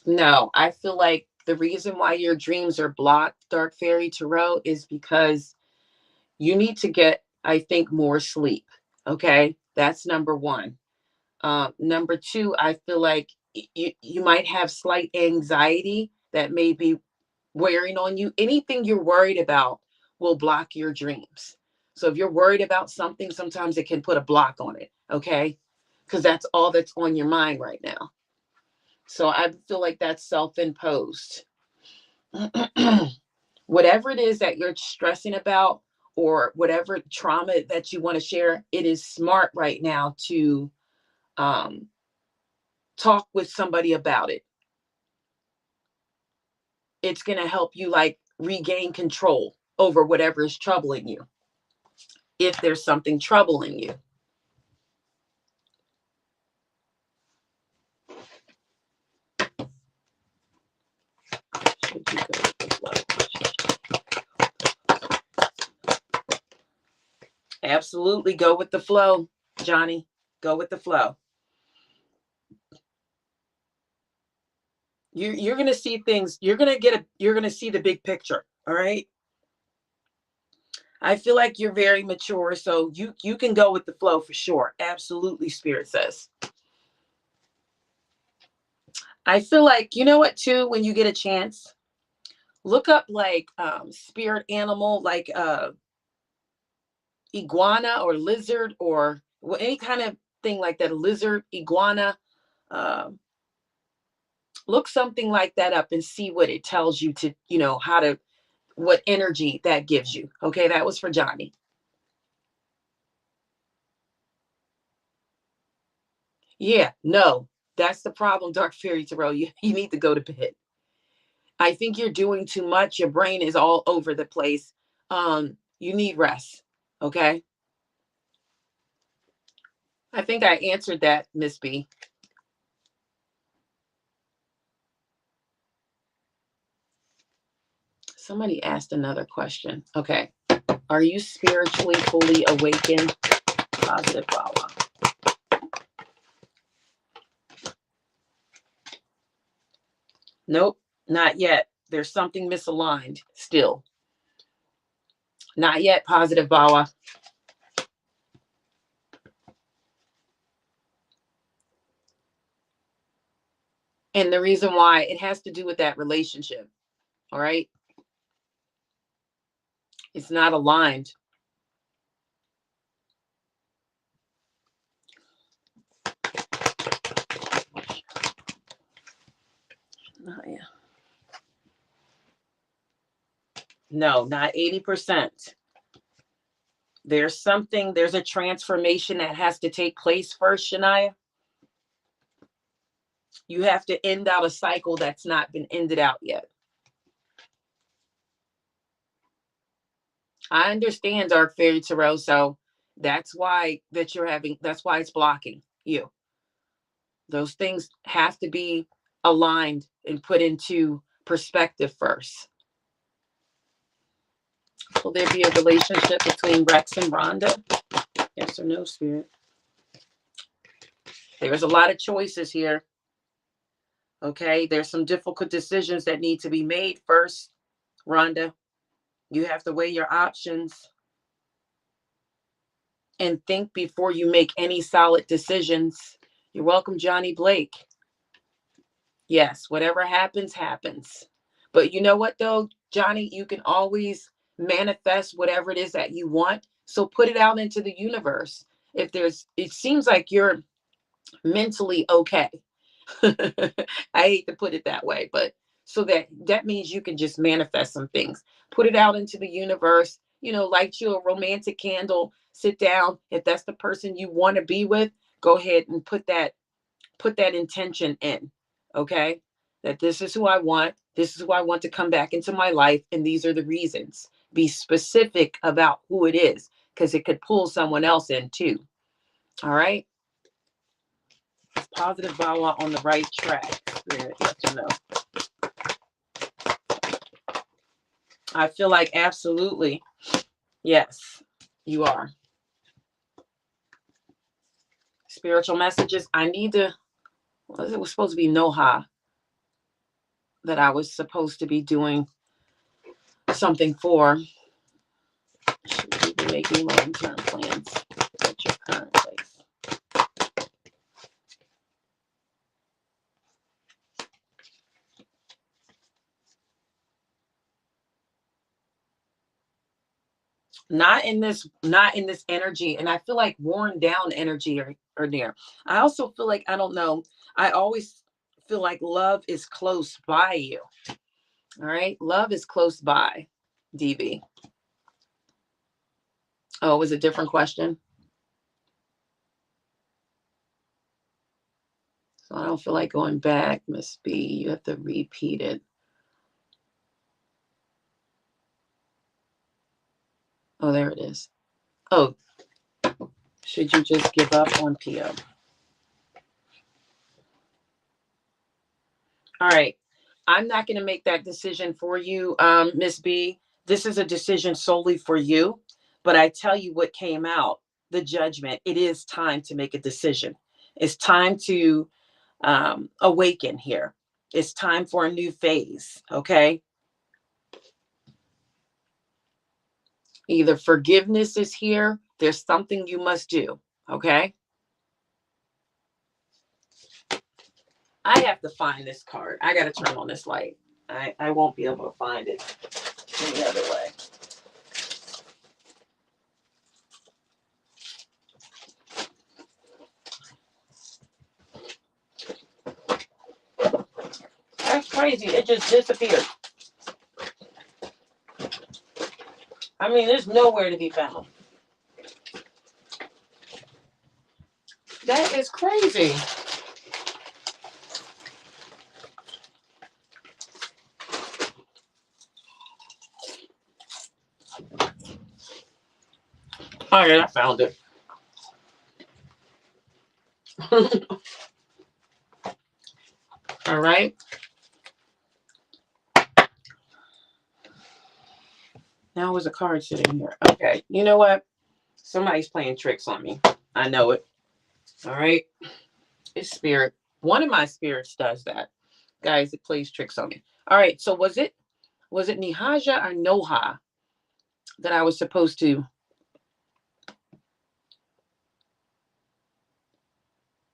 No, I feel like the reason why your dreams are blocked, Dark Fairy Tarot, is because you need to get, I think, more sleep. Okay, that's number one. Number two, I feel like you might have slight anxiety that may be wearing on you. Anything you're worried about will block your dreams. So if you're worried about something, sometimes it can put a block on it. Okay, because that's all that's on your mind right now. So I feel like that's self-imposed. Whatever it is that you're stressing about, or whatever trauma that you want to share, it is smart right now to um, talk with somebody about it. It's going to help you like regain control over whatever is troubling you, if there's something troubling you. Should you go with the flow? Absolutely, go with the flow, Johnny. Go with the flow. You're going to see things. You're going to see the big picture. All right. I feel like you're very mature, so you can go with the flow for sure. Absolutely, Spirit says. I feel like, you know what, too, when you get a chance, look up like spirit animal, like iguana or lizard, or any kind of thing like that, lizard, iguana. Uh, look something like that up and see what it tells you to, how to, what energy that gives you. Okay, that was for Johnny. Yeah, no, that's the problem, Dark Fairy Tarot. You need to go to bed. I think you're doing too much. Your brain is all over the place. You need rest. Okay. I think I answered that, Miss B. Somebody asked another question. Okay. Are you spiritually fully awakened? Positive Wawa. Nope, not yet. There's something misaligned still. Not yet, Positive Bawa. And the reason why, it has to do with that relationship. All right. It's not aligned. Oh, yeah. No, not 80%. There's a transformation that has to take place first, Shania. You have to end out a cycle that's not been ended out yet. I understand, Dark Fairy Tarot, so that's why that's why it's blocking you. Those things have to be aligned and put into perspective first. Will there be a relationship between Rex and Rhonda? Yes or no, Spirit? There's a lot of choices here. Okay, there's some difficult decisions that need to be made first, Rhonda. You have to weigh your options and think before you make any solid decisions. You're welcome, Johnny Blake. Yes, whatever happens, happens. But you know what, though, Johnny? You can always manifest whatever it is that you want. So put it out into the universe. It seems like you're mentally okay. I hate to put it that way, but so that means you can just manifest some things. Put it out into the universe, light you a romantic candle, sit down. If that's the person you want to be with, go ahead and put that intention in. Okay? That this is who I want. This is who I want to come back into my life, and these are the reasons. Be specific about who it is, because it could pull someone else in too. All right? Positive Vawa on the right track. Spirit, yes or no? I feel like absolutely. Yes, you are. Spiritual messages. I need to, it was supposed to be Noha. that I was supposed to be doing something for. Should you be making long-term plans at your current place? Not in this energy. And I feel like worn down energy are there. I also feel like, I don't know, I always feel like love is close by you. All right. Love is close by, DB. Oh, it was a different question. So I don't feel like going back, Miss B. You have to repeat it. Oh, there it is. Oh, should you just give up on PO? All right. I'm not going to make that decision for you, Miss B. This is a decision solely for you. But I tell you what came out, the judgment. It is time to make a decision. It's time to awaken here. It's time for a new phase. Okay. Either forgiveness is here. There's something you must do. Okay. I have to find this card. I got to turn on this light. I won't be able to find it any other way. That's crazy. It just disappeared. I mean, there's nowhere to be found. That is crazy. All right, I found it. All right. Now was a card sitting here. Okay. You know what? Somebody's playing tricks on me. I know it. All right. It's spirit. One of my spirits does that. Guys, it plays tricks on me. All right. So was it Nihaja or Noha that I was supposed to?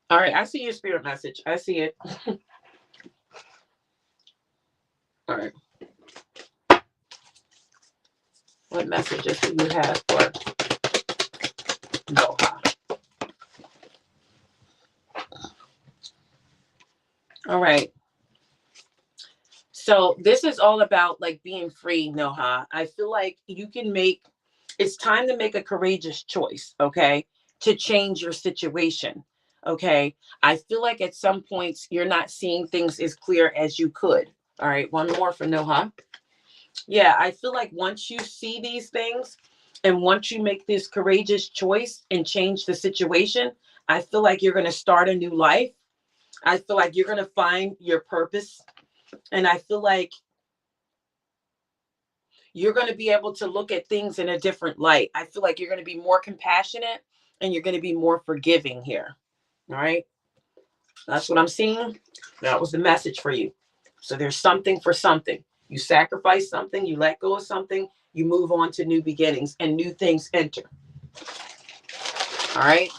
All right. I see your spirit message. I see it. All right. What messages do you have for Noha? All right. So this is all about like being free, Noha. I feel like it's time to make a courageous choice, okay? To change your situation, okay? I feel like at some points you're not seeing things as clear as you could. All right, one more for Noha. Yeah, I feel like once you see these things and once you make this courageous choice and change the situation, I feel like you're going to start a new life. I feel like you're going to find your purpose. And I feel like you're going to be able to look at things in a different light. I feel like you're going to be more compassionate and you're going to be more forgiving here. All right. That's what I'm seeing. That was the message for you. So there's something for something. You sacrifice something, you let go of something, you move on to new beginnings and new things enter. All right.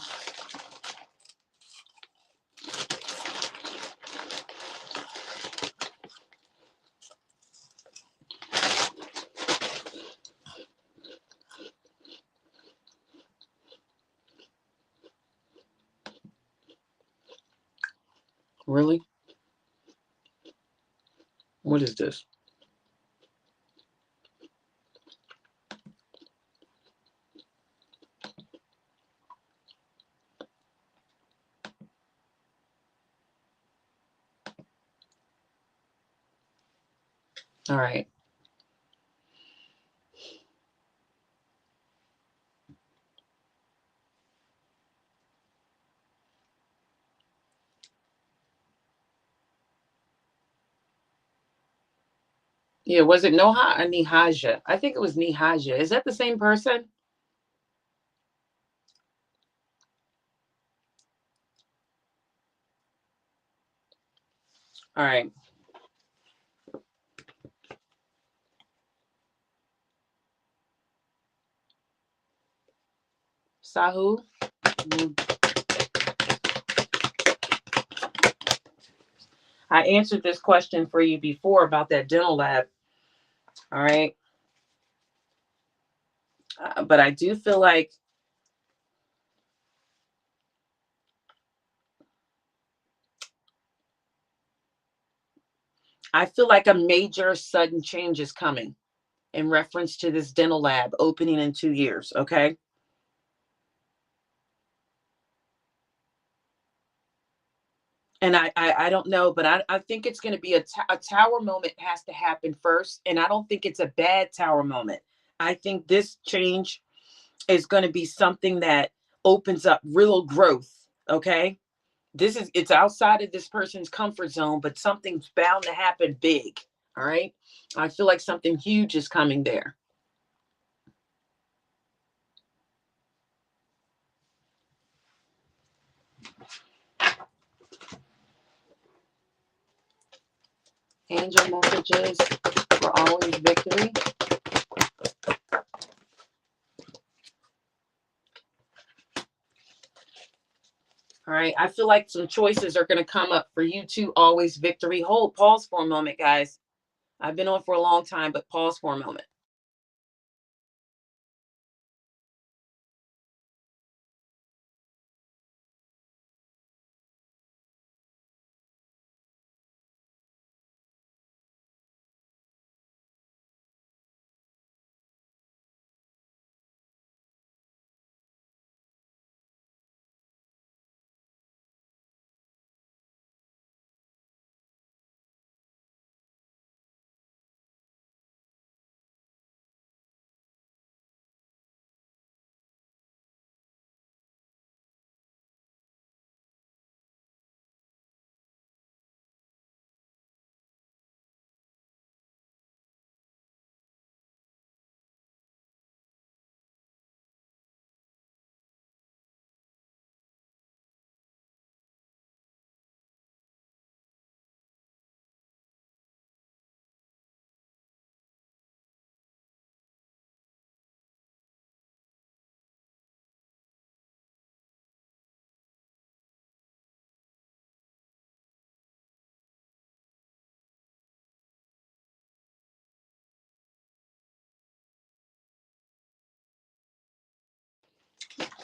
Really? What is this? All right. Yeah, was it Noha or Nihaja? I think it was Nihaja. Is that the same person? All right. Sahu. I answered this question for you before about that dental lab. All right. But I do feel like a major sudden change is coming in reference to this dental lab opening in 2 years. Okay. And I don't know, but I think it's going to be a tower moment has to happen first. And I don't think it's a bad tower moment. I think this change is going to be something that opens up real growth. Okay. It's outside of this person's comfort zone, but something's bound to happen big. All right. I feel like something huge is coming there. Angel messages for always victory. All right. I feel like some choices are going to come up for you too. Always victory. Pause for a moment, guys. I've been on for a long time, but pause for a moment.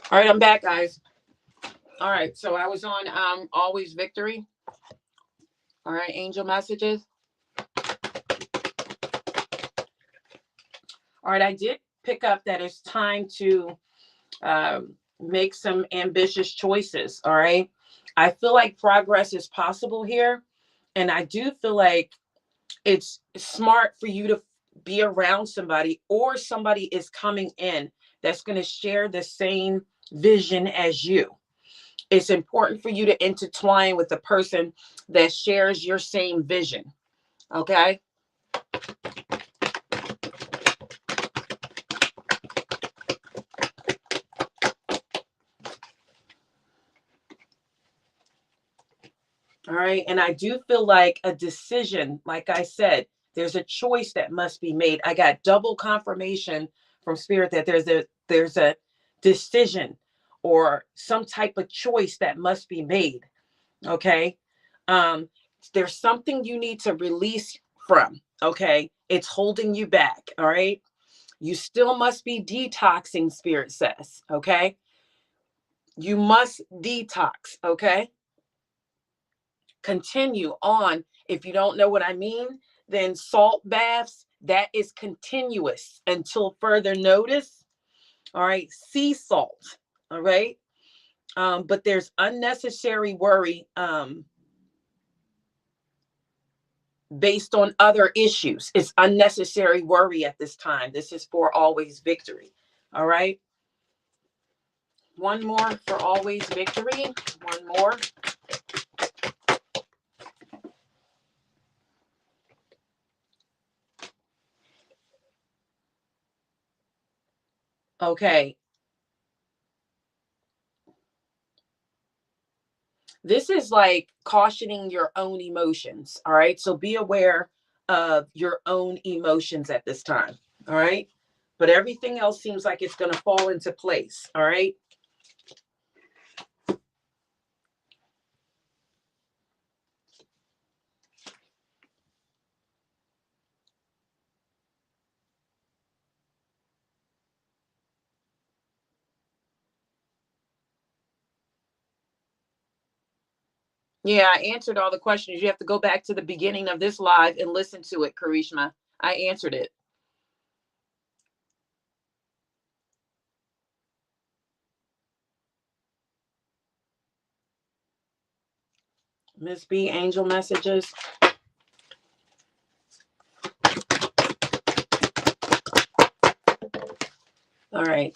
All right, I'm back, guys. All right, so I was on always victory. All right, angel messages. All right, I did pick up that it's time to make some ambitious choices. All right, I feel like progress is possible here, and I do feel like it's smart for you to be around somebody, or somebody is coming in that's going to share the same vision as you. It's important for you to intertwine with a person that shares your same vision. Okay. All right. And I do feel like a decision, like I said, there's a choice that must be made. I got double confirmation from spirit that there's a decision or some type of choice that must be made. Okay. Um, there's something you need to release from. Okay. It's holding you back. All right. You still must be detoxing, spirit says. Okay. You must detox. Okay. Continue on. If you don't know what I mean, then salt baths, that is continuous until further notice. All right. Sea salt. All right. But there's unnecessary worry based on other issues. It's unnecessary worry at this time. This is for always victory. All right. One more for always victory. One more. Okay. This is like cautioning your own emotions. All right. So be aware of your own emotions at this time. All right. But everything else seems like it's going to fall into place. All right. Yeah, I answered all the questions. You have to go back to the beginning of this live and listen to it, Karishma. I answered it. Miss B, angel messages. All right.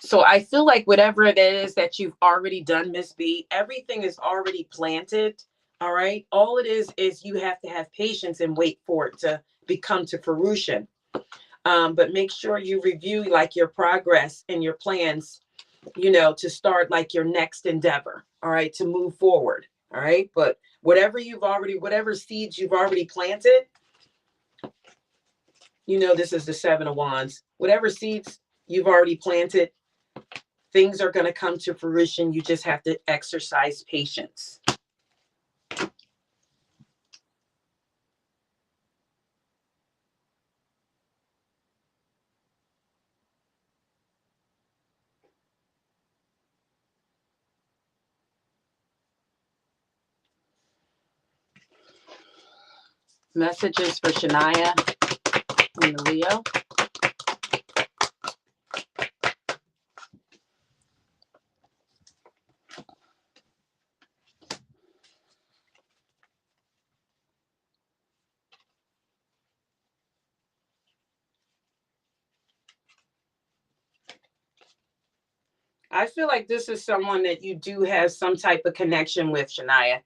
So I feel like whatever it is that you've already done, Miss B, everything is already planted. All right. All it is you have to have patience and wait for it to become to fruition. But make sure you review like your progress and your plans, to start like your next endeavor. All right. To move forward. All right. But whatever seeds you've already planted, this is the 7 of Wands. Whatever seeds you've already planted, things are going to come to fruition. You just have to exercise patience. Messages for Shania and the Leo. I feel like this is someone that you do have some type of connection with, Shania.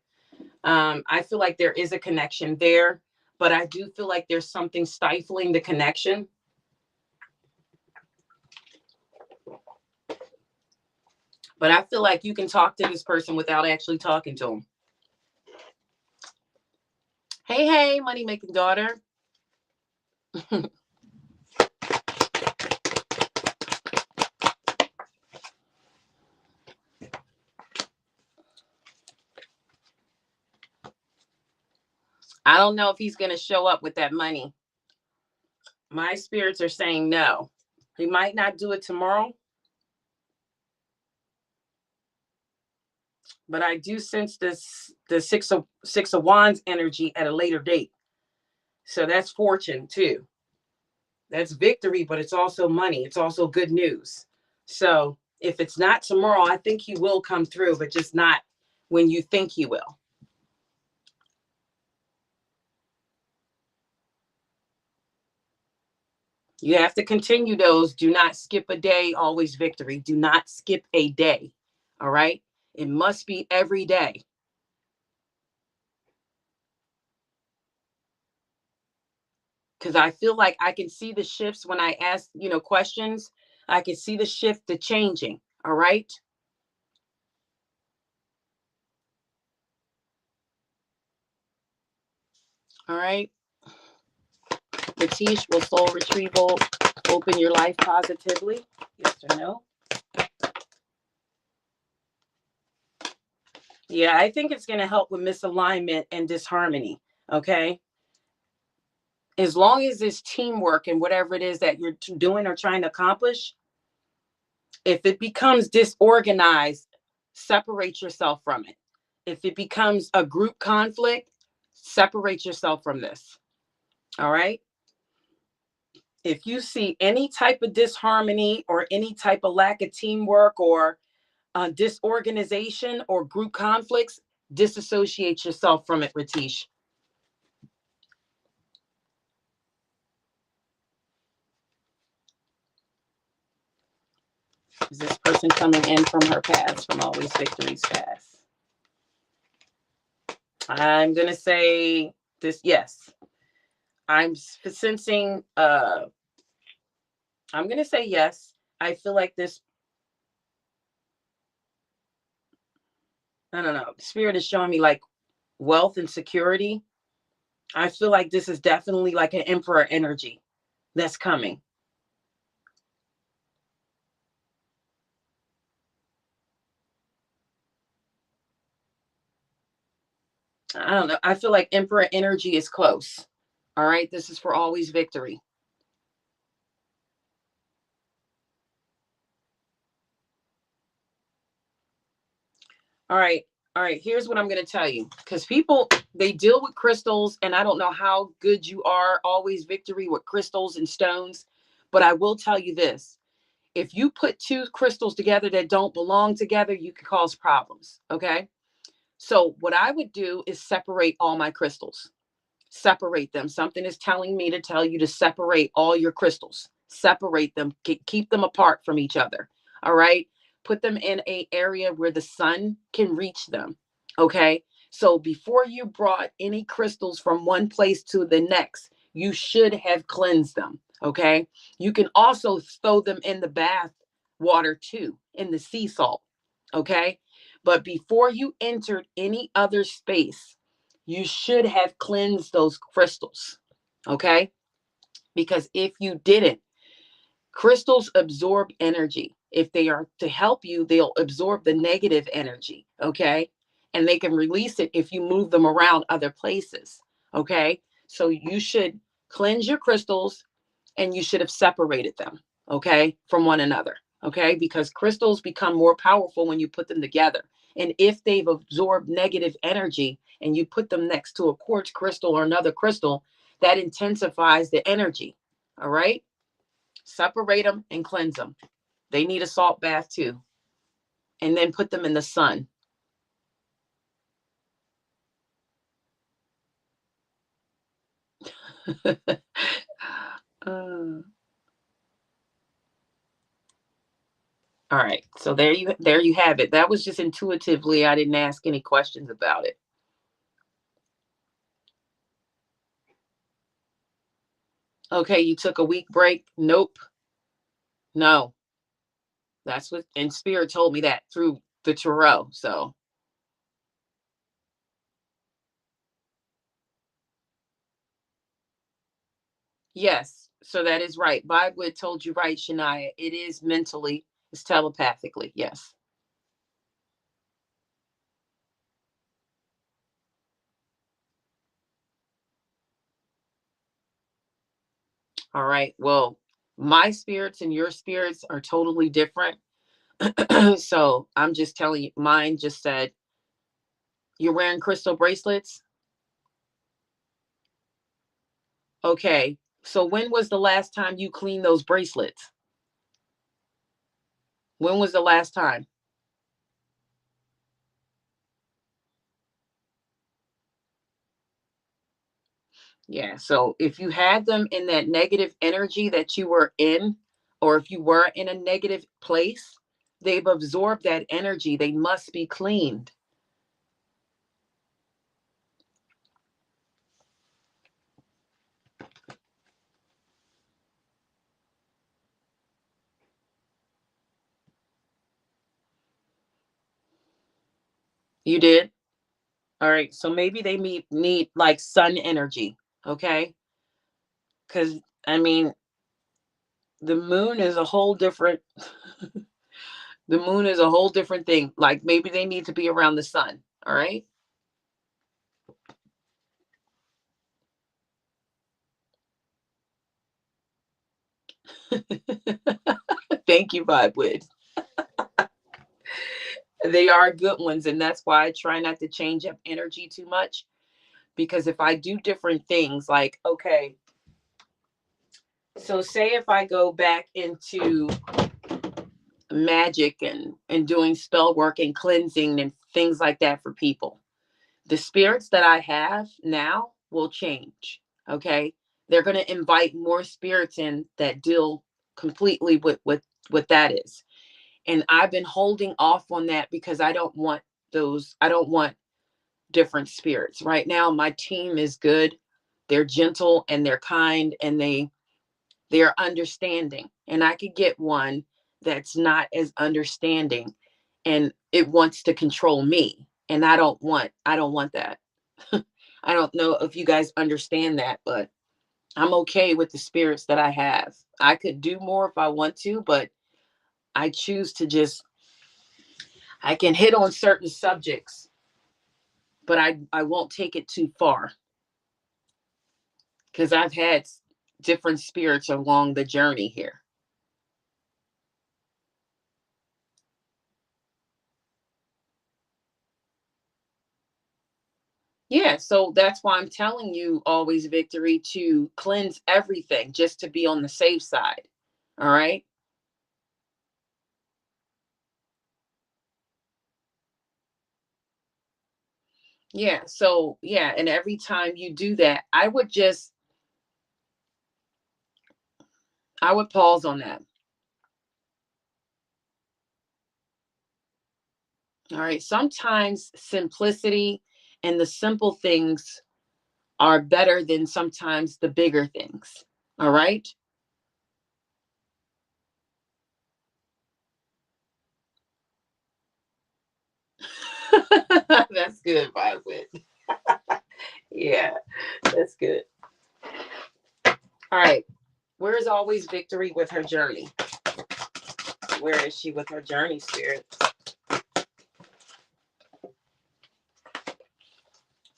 I feel like there is a connection there, but I do feel like there's something stifling the connection. But I feel like you can talk to this person without actually talking to them. Hey, money making daughter. I don't know if he's going to show up with that money. My spirits are saying no. He might not do it tomorrow, but I do sense the six of Wands energy at a later date. So that's fortune too. That's victory, but it's also money. It's also good news. So if it's not tomorrow, I think he will come through, but just not when you think he will. You have to continue those. Do not skip a day. Always victory. Do not skip a day. All right. It must be every day. Because I feel like I can see the shifts when I ask, questions. I can see the shift, the changing. All right. All right. Ratish, will soul retrieval open your life positively? Yes or no? Yeah, I think it's going to help with misalignment and disharmony. Okay. As long as it's teamwork and whatever it is that you're doing or trying to accomplish, if it becomes disorganized, separate yourself from it. If it becomes a group conflict, separate yourself from this. All right. If you see any type of disharmony or any type of lack of teamwork or disorganization or group conflicts, disassociate yourself from it, Ratish. Is this person coming in from her past, from Always Victory's past? I'm going to say this, yes. I'm sensing, I'm going to say yes. I feel like this, I don't know, Spirit is showing me like wealth and security. I feel like this is definitely like an emperor energy that's coming. I don't know. I feel like emperor energy is close. All right. This is for Always Victory. All right. All right. Here's what I'm going to tell you. Because people, they deal with crystals, and I don't know how good you are, always victory with crystals and stones. But I will tell you this. If you put two crystals together that don't belong together, you can cause problems. Okay. So what I would do is separate all my crystals. Separate them. Something is telling me to tell you to separate all your crystals. Separate them. Keep them apart from each other. All right. Put them in an area where the sun can reach them. Okay. So before you brought any crystals from one place to the next, you should have cleansed them. Okay. You can also throw them in the bath water too, in the sea salt. Okay. But before you entered any other space, you should have cleansed those crystals. Okay. Because if you didn't, crystals absorb energy. If they are to help you, they'll absorb the negative energy. Okay. And they can release it if you move them around other places. Okay. So you should cleanse your crystals, and you should have separated them. Okay. From one another. Okay. Because crystals become more powerful when you put them together. And if they've absorbed negative energy and you put them next to a quartz crystal or another crystal, that intensifies the energy. All right. Separate them and cleanse them. They need a salt bath too. And then put them in the sun. All right. So there you have it. That was just intuitively. I didn't ask any questions about it. Okay, you took a week break? Nope. No. That's what, and Spirit told me that through the tarot. So yes, so that is right. Bible told you right, Shania. It is mentally, it's telepathically. Yes. All right. Well, my spirits and your spirits are totally different. So I'm just telling you, mine just said, you're wearing crystal bracelets. Okay. So when was the last time you cleaned those bracelets? When was the last time? Yeah. So if you had them in that negative energy that you were in, or if you were in a negative place, they've absorbed that energy. They must be cleaned. You did? All right. So maybe they need like sun energy. Okay. Because, I mean, the moon is a whole different, the moon is a whole different thing. Like maybe they need to be around the sun. All right. Thank you, Vibe. They are good ones. And that's why I try not to change up energy too much. Because if I do different things, like, okay, so say if I go back into magic and doing spell work and cleansing and things like that for people, the spirits that I have now will change. Okay. They're going to invite more spirits in that deal completely with what that is. And I've been holding off on that because I don't want different spirits. Right now, my team is good. They're gentle and they're kind, and they're understanding. And I could get one that's not as understanding and it wants to control me. And I don't want that. I don't know if you guys understand that, but I'm okay with the spirits that I have. I could do more if I want to, but I choose to just, I can hit on certain subjects, but I won't take it too far because I've had different spirits along the journey here. Yeah, so that's why I'm telling you always, Victory, to cleanse everything just to be on the safe side. All right? Yeah, so yeah, and every time you do that, I would pause on that. All right. Sometimes simplicity and the simple things are better than sometimes the bigger things. All right. That's good, Violet. Yeah, that's good. All right. Where's always Victory with her journey? Where is she with her journey, Spirit?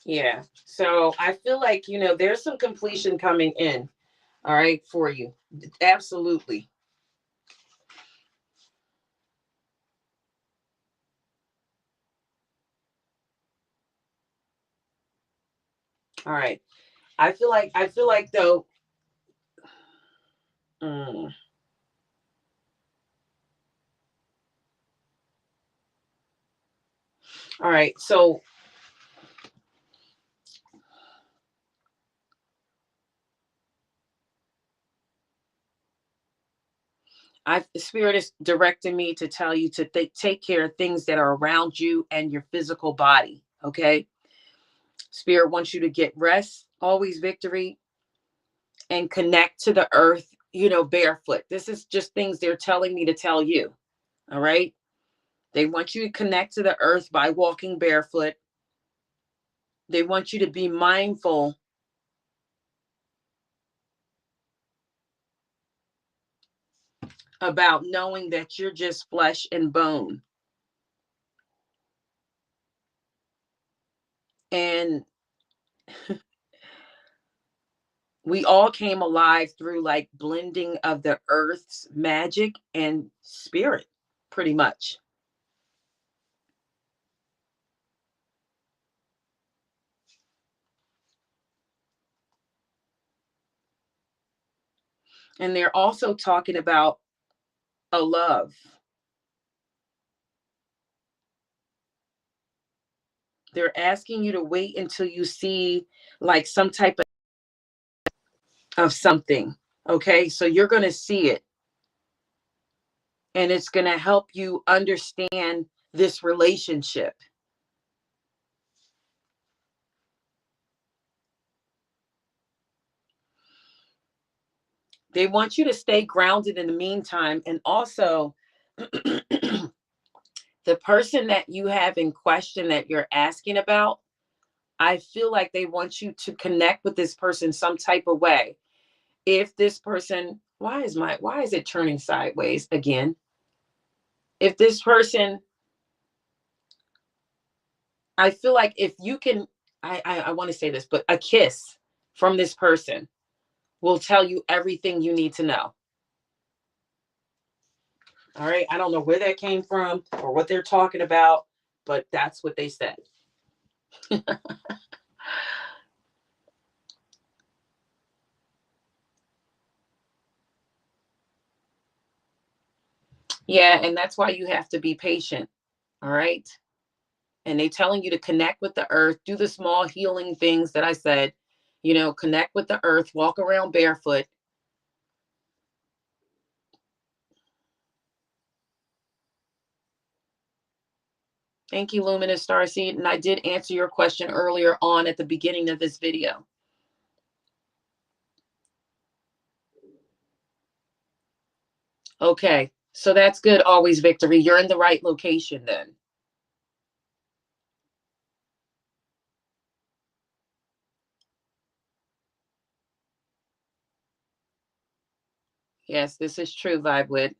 Yeah. So I feel like, there's some completion coming in. All right. For you. Absolutely. All right. I feel like though. mm, all right. So the Spirit is directing me to tell you to take care of things that are around you and your physical body. Okay. Spirit wants you to get rest, always, Victory, and connect to the earth, barefoot. This is just things they're telling me to tell you. All right. They want you to connect to the earth by walking barefoot. They want you to be mindful about knowing that you're just flesh and bone. And we all came alive through like blending of the earth's magic and spirit, pretty much. And they're also talking about a love. They're asking you to wait until you see like some type of something. Okay. So you're going to see it, and it's going to help you understand this relationship. They want you to stay grounded in the meantime. And also, the person that you have in question that you're asking about, I feel like they want you to connect with this person some type of way. If this person, why is it turning sideways again? If this person, I feel like if you can, I want to say this, but a kiss from this person will tell you everything you need to know. All right. I don't know where that came from or what they're talking about, but that's what they said. Yeah. And that's why you have to be patient. All right. And they telling you to connect with the earth, do the small healing things that I said, connect with the earth, walk around barefoot. Thank you, Luminous Starseed. And I did answer your question earlier on at the beginning of this video. Okay. So that's good. Always, Victory. You're in the right location then. Yes, this is true, Vibewood.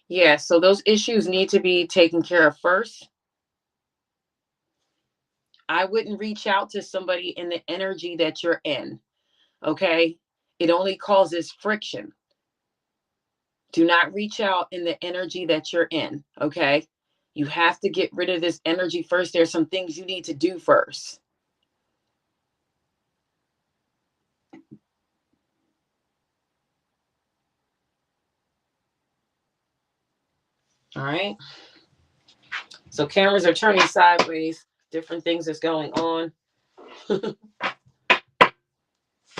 Yeah, so those issues need to be taken care of first. I wouldn't reach out to somebody in the energy that you're in. Okay. It only causes friction. Do not reach out in the energy that you're in, okay? You have to get rid of this energy first. There's some things you need to do first. All right. So cameras are turning sideways. Different things is going on.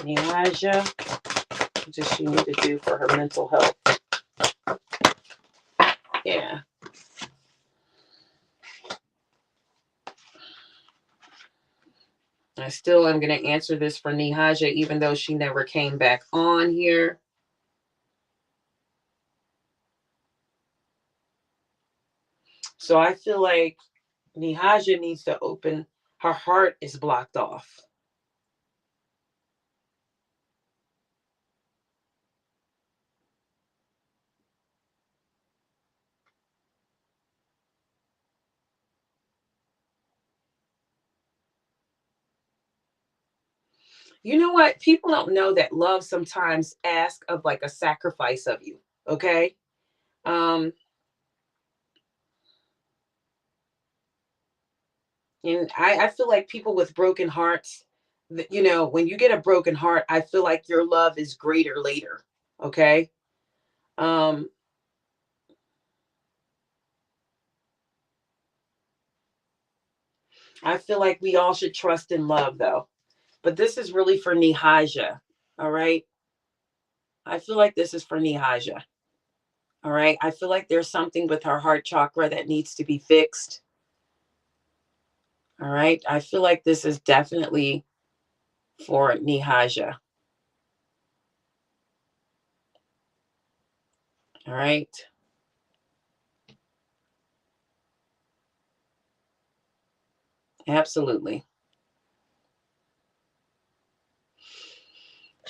Elijah, what does she need to do for her mental health? Yeah. I still am going to answer this for Nihaja, even though she never came back on here. So I feel like Nihaja needs to open, her heart is blocked off. You know what? People don't know that love sometimes asks of like a sacrifice of you. Okay. And I feel like people with broken hearts, you know, when you get a broken heart, I feel like your love is greater later. Okay. Um, I feel like we all should trust in love though. But this is really for Nihaja. All right. I feel like this is for Nihaja. All right. I feel like there's something with her heart chakra that needs to be fixed. All right. I feel like this is definitely for Nihaja. All right. Absolutely.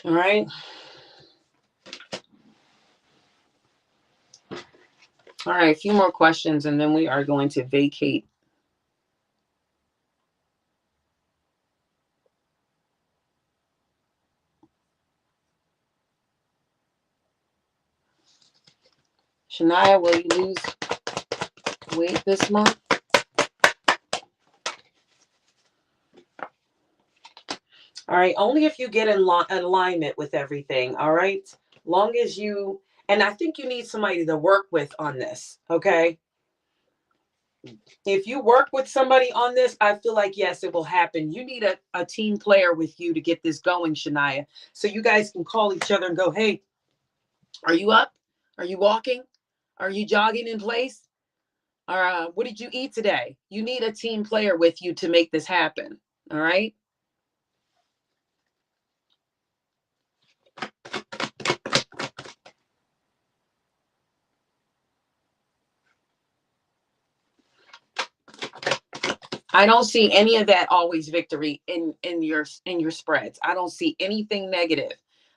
All right. All right. A few more questions and then we are going to vacate. Shania, will you lose weight this month? All right. Only if you get in alignment with everything. All right. Long as you, and I think you need somebody to work with on this. Okay. If you work with somebody on this, I feel like, yes, it will happen. You need a team player with you to get this going, Shania. So you guys can call each other and go, hey, are you up? Are you walking? Are you jogging in place? Or what did you eat today? You need a team player with you to make this happen. All right. I don't see any of that always victory in your spreads. I don't see anything negative.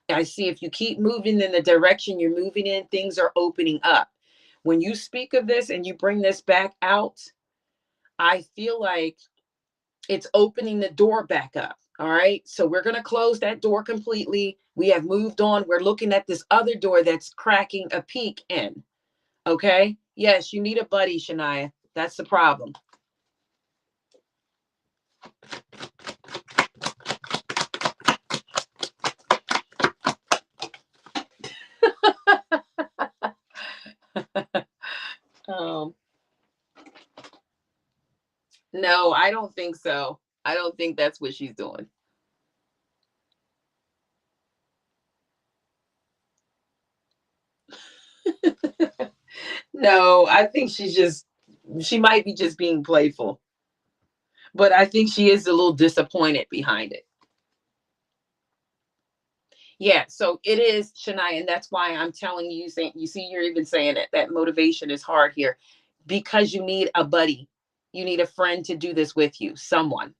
I see if you keep moving in the direction you're moving in, things are opening up. When you speak of this and you bring this back out, I feel like it's opening the door back up. All right. So we're going to close that door completely. We have moved on. We're looking at this other door that's cracking a peek in. Okay. Yes, you need a buddy, Shania. That's the problem. um, no, I don't think so. I don't think that's what she's doing. No, I think she might be just being playful. But I think she is a little disappointed behind it. Yeah, so it is, Shania, and that's why I'm telling you, saying, you see, you're even saying it, that motivation is hard here because you need a buddy. You need a friend to do this with you, someone.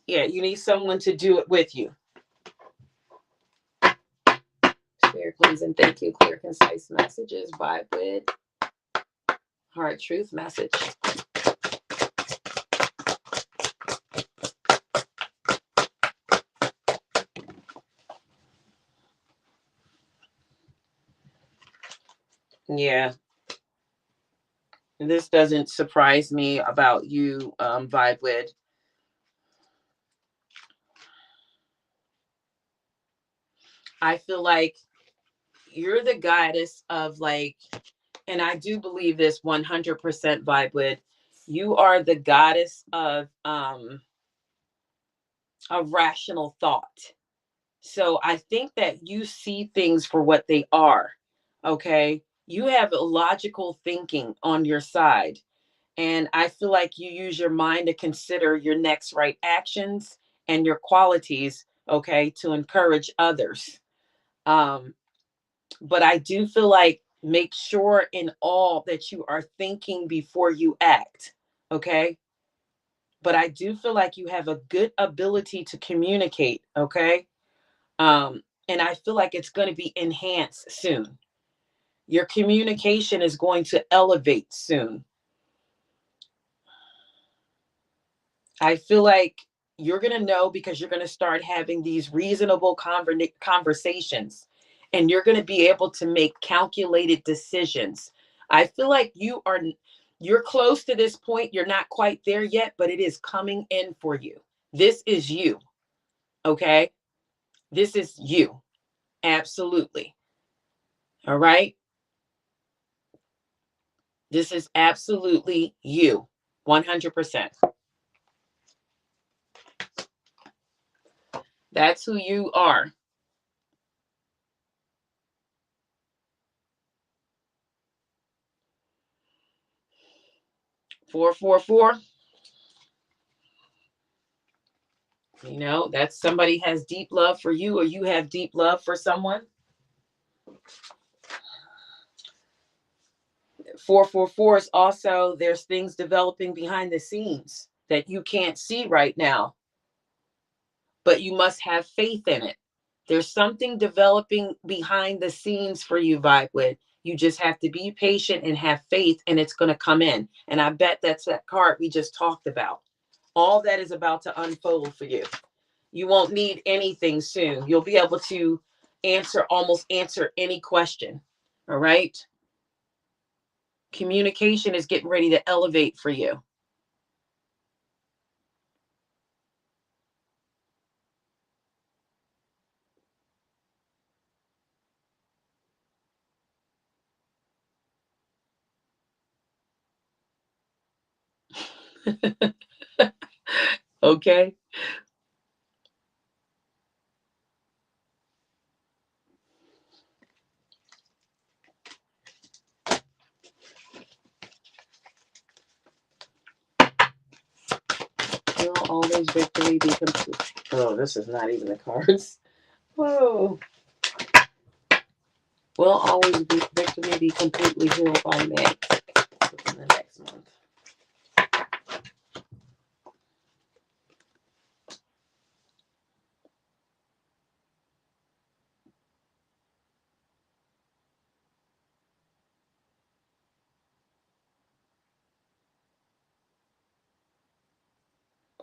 Yeah, you need someone to do it with you. Share, please, and thank you. Clear, concise messages. Vibe with hard truth message. Yeah. This doesn't surprise me about you, Vibewid. I feel like you're the goddess of like, and I do believe this 100% Vibewid. You are the goddess of rational thought. So I think that you see things for what they are. Okay. You have logical thinking on your side. And I feel like you use your mind to consider your next right actions and your qualities, okay, to encourage others. Um, but I do feel like make sure in all that you are thinking before you act, okay? But I do feel like you have a good ability to communicate, okay? And I feel like it's going to be enhanced soon. Your communication is going to elevate soon. I feel like you're going to know because you're going to start having these reasonable conversations and you're going to be able to make calculated decisions. I feel like you're close to this point. You're not quite there yet, but it is coming in for you. This is you. Okay? This is you. Absolutely. All right? This is absolutely you. 100%. That's who you are. 444. You know, that's somebody has deep love for you or you have deep love for someone. 444 is also there's things developing behind the scenes that you can't see right now, but you must have faith in it. There's something developing behind the scenes for you, Vibewid. You just have to be patient and have faith, and it's going to come in. And I bet that's that card we just talked about. All that is about to unfold for you. You won't need anything soon. You'll be able to almost answer any question. All right. Communication is getting ready to elevate for you. Okay. Will always victory be complete? Oh, this is not even the cards. Whoa. Will always be victory be completely healed by May within the next month?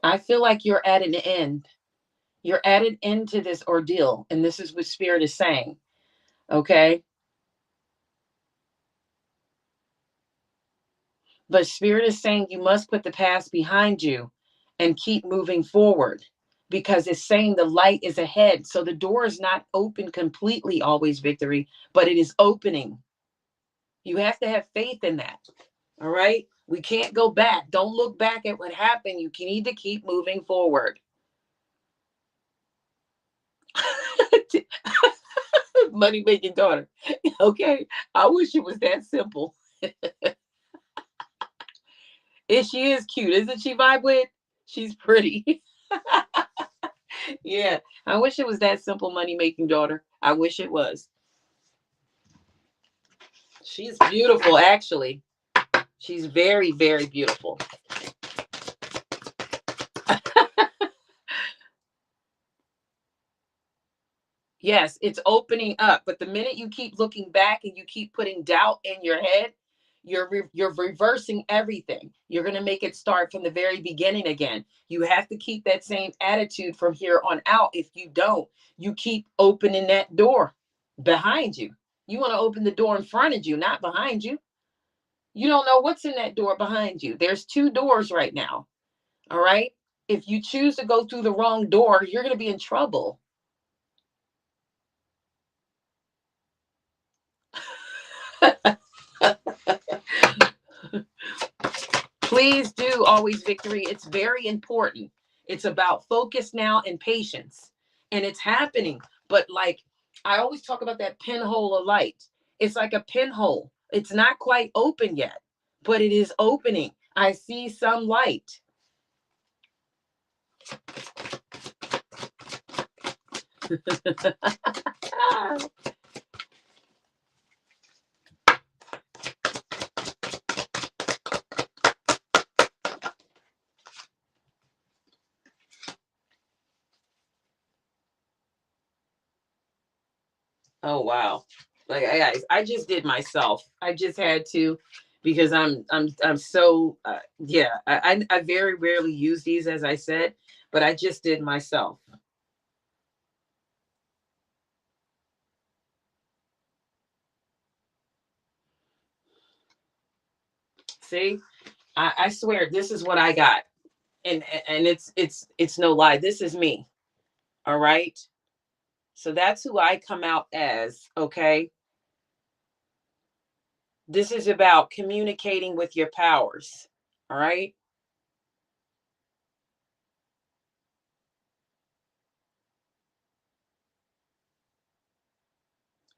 I feel like you're at an end. You're at an end to this ordeal, and this is what Spirit is saying. Okay. But Spirit is saying you must put the past behind you and keep moving forward because it's saying the light is ahead. So the door is not open completely, always victory, but it is opening. You have to have faith in that. All right. We can't go back. Don't look back at what happened. You need to keep moving forward. Money making daughter. Okay. I wish it was that simple. If she is cute, isn't she, Vibewid? She's pretty. Yeah. I wish it was that simple, money making daughter. I wish it was. She's beautiful, actually. She's very, very beautiful. Yes, it's opening up. But the minute you keep looking back and you keep putting doubt in your head, you're reversing everything. You're going to make it start from the very beginning again. You have to keep that same attitude from here on out. If you don't, you keep opening that door behind you. You want to open the door in front of you, not behind you. You don't know what's in that door behind you. There's 2 doors right now. All right. If you choose to go through the wrong door, you're going to be in trouble. Please do always victory. It's very important. It's about focus now and patience. And it's happening. But like I always talk about that pinhole of light. It's like a pinhole. It's not quite open yet, but it is opening. I see some light. Oh wow. Like I just did myself. I just had to because I'm so yeah, I very rarely use these as I said, but I just did myself. See? I swear this is what I got. And it's no lie. This is me. All right? So that's who I come out as, okay? This is about communicating with your powers. All right?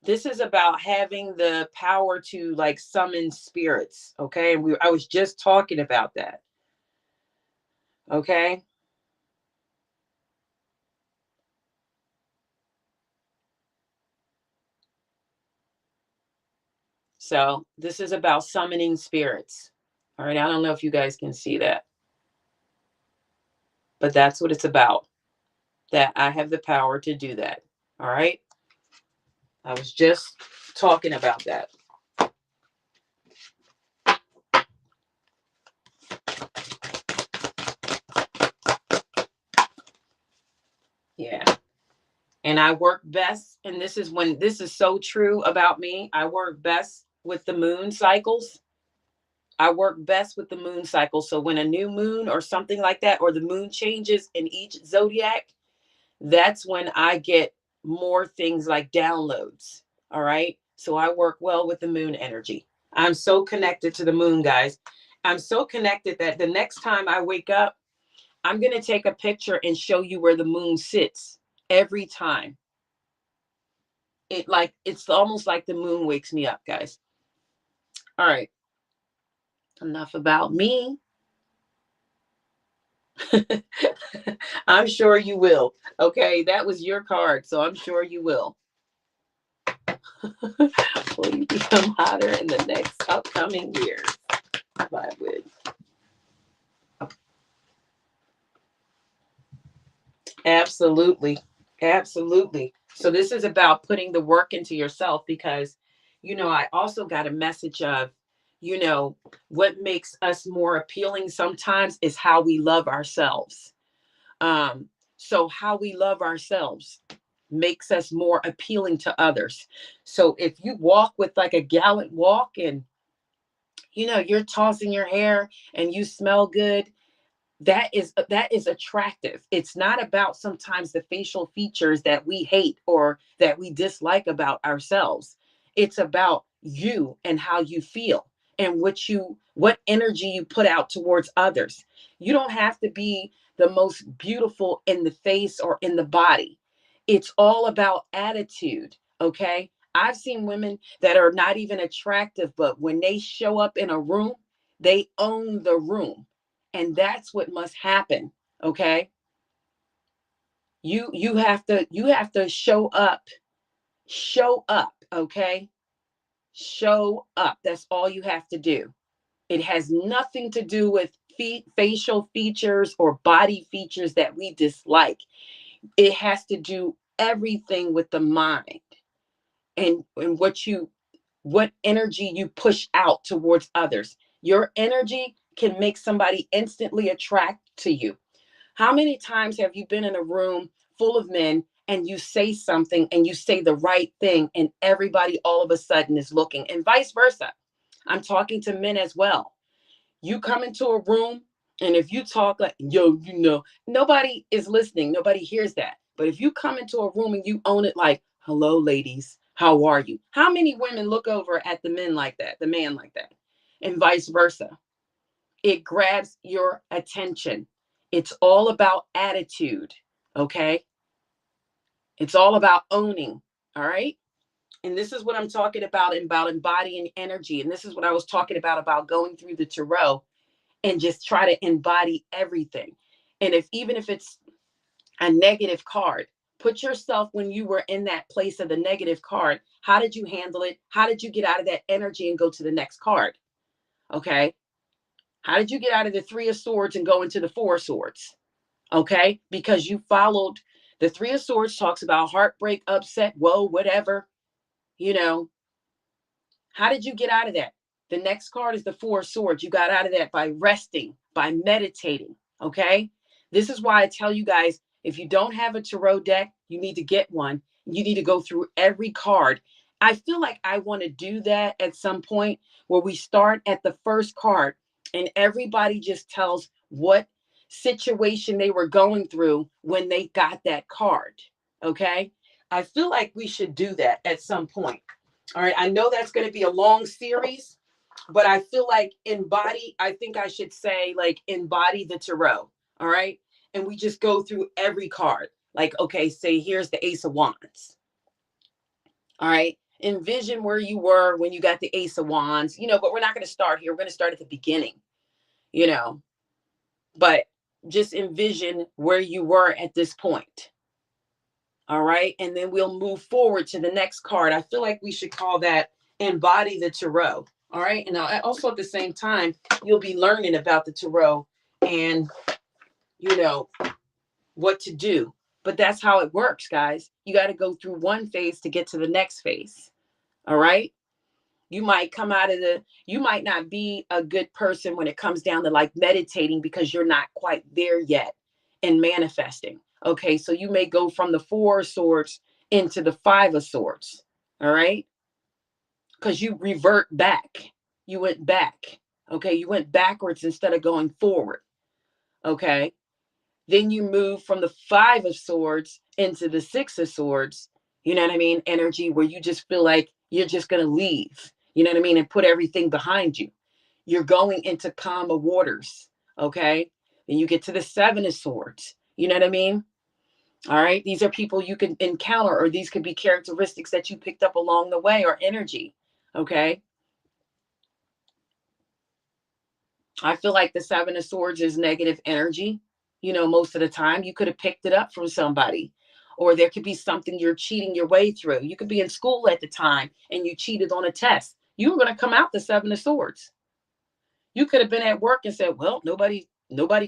This is about having the power to like summon spirits, okay? And I was just talking about that. Okay? So, this is about summoning spirits. All right? I don't know if you guys can see that. But that's what it's about. That I have the power to do that. All right? I was just talking about that. Yeah. And I work best, and this is so true about me. I work best with the moon cycles. I work best with the moon cycle. So when a new moon or something like that, or the moon changes in each zodiac, that's when I get more things like downloads. All right. So I work well with the moon energy. I'm so connected to the moon, guys. I'm so connected that the next time I wake up, I'm going to take a picture and show you where the moon sits every time. It's almost like the moon wakes me up, guys. All right. Enough about me. I'm sure you will. Okay, that was your card, so I'm sure you will. Will you become hotter in the next upcoming years? I would. Absolutely. Absolutely. So this is about putting the work into yourself because, I also got a message of, what makes us more appealing sometimes is how we love ourselves. So how we love ourselves makes us more appealing to others. So if you walk with like a gallant walk and you're tossing your hair and you smell good, that is attractive. It's not about sometimes the facial features that we hate or that we dislike about ourselves. It's about you and how you feel and what energy you put out towards others. You don't have to be the most beautiful in the face or in the body. It's all about attitude, okay? I've seen women that are not even attractive, but when they show up in a room, they own the room, and that's what must happen. Okay, you have to show up. Okay, show up. That's all you have to do. It has nothing to do with facial features or body features that we dislike. It has to do everything with the mind and what energy you push out towards others. Your energy can make somebody instantly attract to you. How many times have you been in a room full of men and you say something and you say the right thing and everybody all of a sudden is looking, and vice versa. I'm talking to men as well. You come into a room, and if you talk like, yo, nobody is listening. Nobody hears that. But if you come into a room and you own it like, hello, ladies, how are you? How many women look over at the men like that, the man like that, and vice versa? It grabs your attention. It's all about attitude, okay? It's all about owning, all right? And this is what I'm talking about embodying energy. And this is what I was talking about going through the tarot and just try to embody everything. And even if it's a negative card, put yourself when you were in that place of the negative card. How did you handle it? How did you get out of that energy and go to the next card? Okay. How did you get out of the Three of Swords and go into the Four of Swords? Okay. Because you followed the Three of Swords talks about heartbreak, upset, whoa, whatever, you know. How did you get out of that? The next card is the Four of Swords. You got out of that by resting, by meditating. Okay. This is why I tell you guys, if you don't have a tarot deck, you need to get one. You need to go through every card. I feel like I want to do that at some point where we start at the first card and everybody just tells what situation they were going through when they got that card. Okay. I feel like we should do that at some point. All right. I know that's going to be a long series, but I feel like I think I should say like embody the tarot. All right. And we just go through every card. Like, okay, say here's the Ace of Wands. All right. Envision where you were when you got the Ace of Wands, but we're not going to start here. We're going to start at the beginning, you know, but just envision where you were at this point. All right. And then we'll move forward to the next card. I feel like we should call that embody the tarot. All right. And now also at the same time, you'll be learning about the tarot and, what to do. But that's how it works, guys. You got to go through one phase to get to the next phase. All right. You might you might not be a good person when it comes down to like meditating because you're not quite there yet in manifesting. Okay, so you may go from the Four of Swords into the Five of Swords. All right, because you revert back. You went back. Okay, you went backwards instead of going forward. Okay, then you move from the Five of Swords into the Six of Swords. You know what I mean? Energy where you just feel like you're just going to leave. You know what I mean? And put everything behind you. You're going into calmer waters. Okay. And you get to the Seven of Swords. You know what I mean? All right. These are people you can encounter, or these could be characteristics that you picked up along the way, or energy. Okay. I feel like the Seven of Swords is negative energy. Most of the time you could have picked it up from somebody, or there could be something you're cheating your way through. You could be in school at the time and you cheated on a test. You were going to come out the Seven of Swords. You could have been at work and said, well, nobody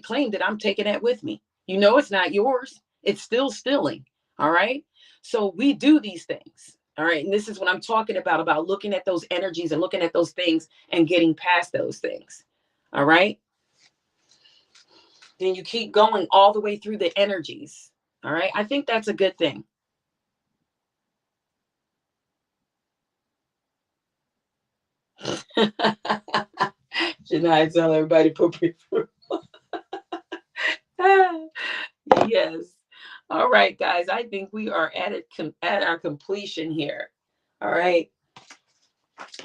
claimed it. I'm taking that with me. It's not yours. It's still stealing. All right. So we do these things. All right. And this is what I'm talking about looking at those energies and looking at those things and getting past those things. All right. Then you keep going all the way through the energies. All right. I think that's a good thing. Should I tell everybody poopy through? Yes. All right, guys. I think we are at our completion here. All right.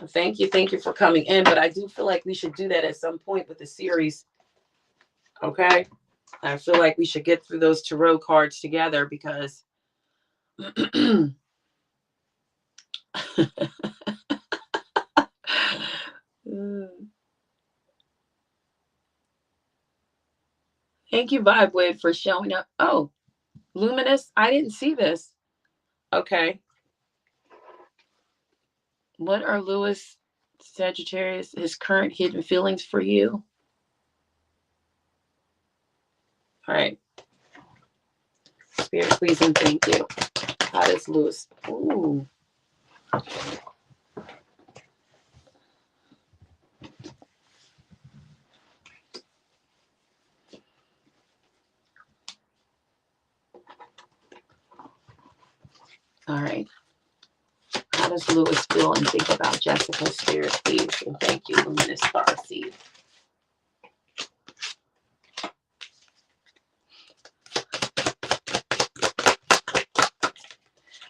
Thank you. Thank you for coming in. But I do feel like we should do that at some point with the series. Okay. I feel like we should get through those tarot cards together because thank you, Vibe, for showing up. Oh, Luminous, I didn't see this. Okay. What are Lewis Sagittarius, his current hidden feelings for you? All right. Spirit, please and thank you. How does Lewis? Ooh. All right. How does Lewis feel and think about Jessica's spirit, please? And thank you, Luminous Starseed.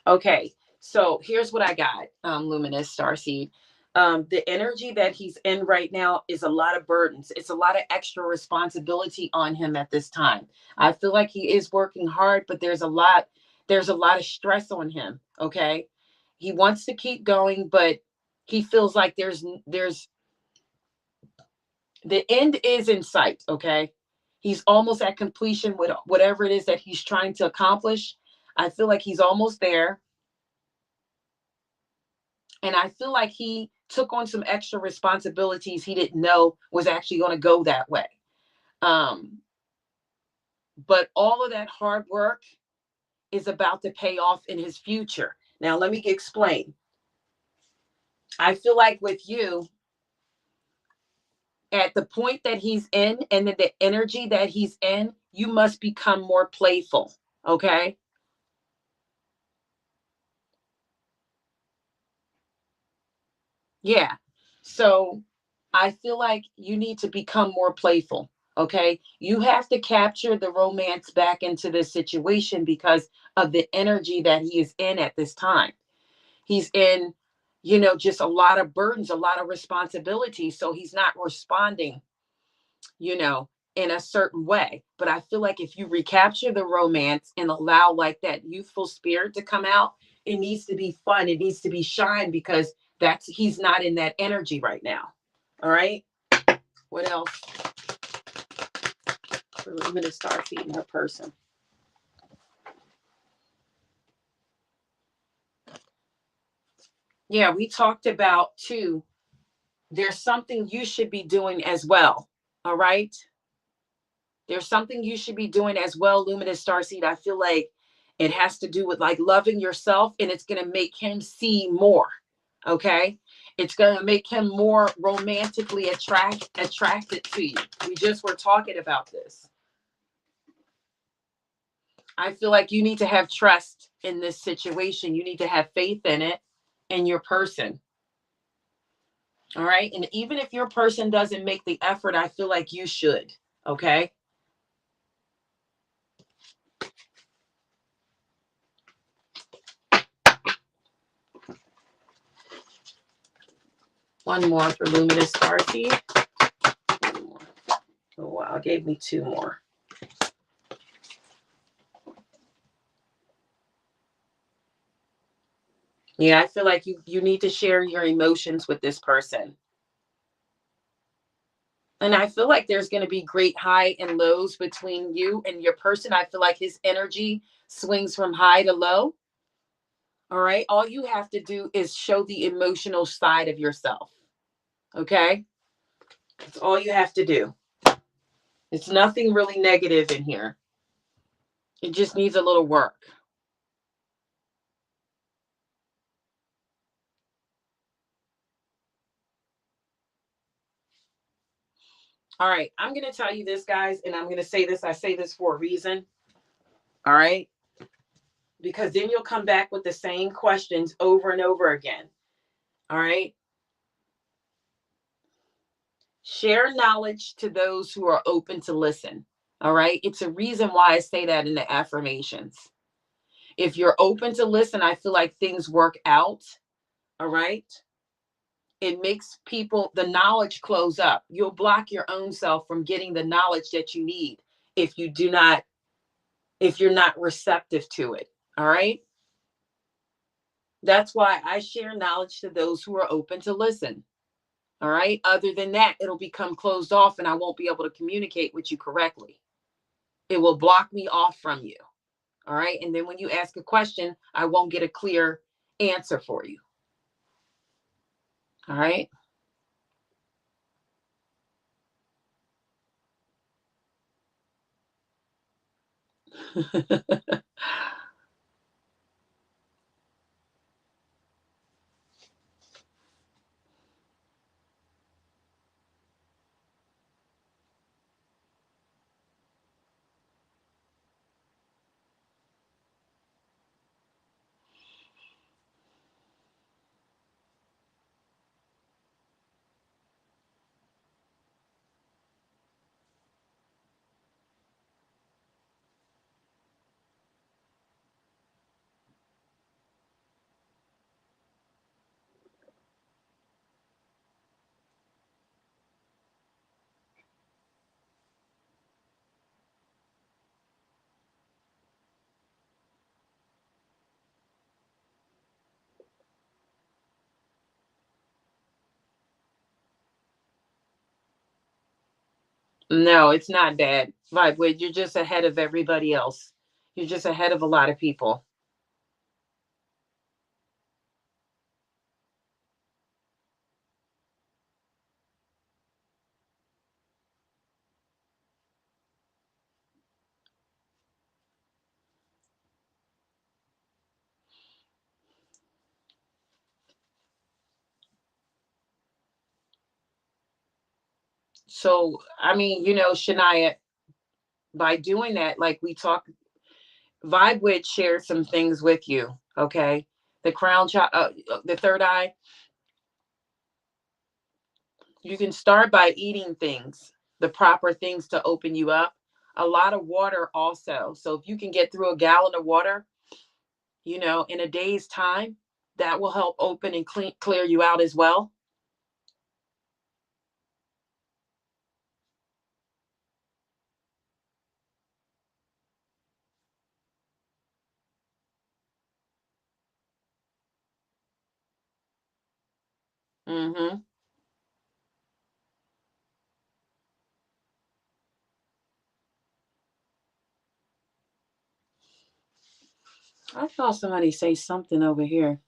Okay, so here's what I got, Luminous Starseed. The energy that he's in right now is a lot of burdens. It's a lot of extra responsibility on him at this time. I feel like he is working hard, but there's a lot of stress on him. Okay, he wants to keep going, but he feels like there's the end is in sight. Okay, he's almost at completion with whatever it is that he's trying to accomplish. I feel like he's almost there. And I feel like he took on some extra responsibilities he didn't know was actually going to go that way. Um, but all of that hard work is about to pay off in his future. Now, let me explain. I feel like with you, at the point that he's in and the energy that he's in, you must become more playful. Okay. Yeah. So I feel like you need to become more playful. Okay. You have to capture the romance back into this situation because of the energy that he is in at this time. He's in, just a lot of burdens, a lot of responsibilities. So he's not responding, you know, in a certain way. But I feel like if you recapture the romance and allow like that youthful spirit to come out, it needs to be fun. It needs to be shine because he's not in that energy right now. All right. What else? I'm going to start feeding her person. Yeah, we talked about too. There's something you should be doing as well. All right. There's something you should be doing as well, Luminous Starseed. I feel like it has to do with like loving yourself, and it's going to make him see more. Okay. It's going to make him more romantically attracted to you. We just were talking about this. I feel like you need to have trust in this situation. You need to have faith in it and your person. All right. And even if your person doesn't make the effort, I feel like you should. Okay. One more for Luminous Starseed. One more. Oh, wow. Gave me two more. Yeah, I feel like you need to share your emotions with this person. And I feel like there's going to be great high and lows between you and your person. I feel like his energy swings from high to low. All right. All you have to do is show the emotional side of yourself. Okay. That's all you have to do. It's nothing really negative in here. It just needs a little work. All right. I'm going to tell you this, guys, and I'm going to say this. I say this for a reason. All right. Because then you'll come back with the same questions over and over again. All right. Share knowledge to those who are open to listen. All right. It's a reason why I say that in the affirmations. If you're open to listen, I feel like things work out. All right. It makes the knowledge close up. You'll block your own self from getting the knowledge that you need if you're not receptive to it. All right. That's why I share knowledge to those who are open to listen. All right. Other than that, it'll become closed off and I won't be able to communicate with you correctly. It will block me off from you. All right. And then when you ask a question, I won't get a clear answer for you. All right. No, it's not bad. Vibe with, you're just ahead of everybody else. You're just ahead of a lot of people. So, I mean, Shania, by doing that, like we talked, Vibe with shared some things with you. Okay. The crown chop, the third eye, you can start by eating things, the proper things to open you up. A lot of water also. So if you can get through a gallon of water, in a day's time, that will help open and clear you out as well. Mm-hmm. I saw somebody say something over here.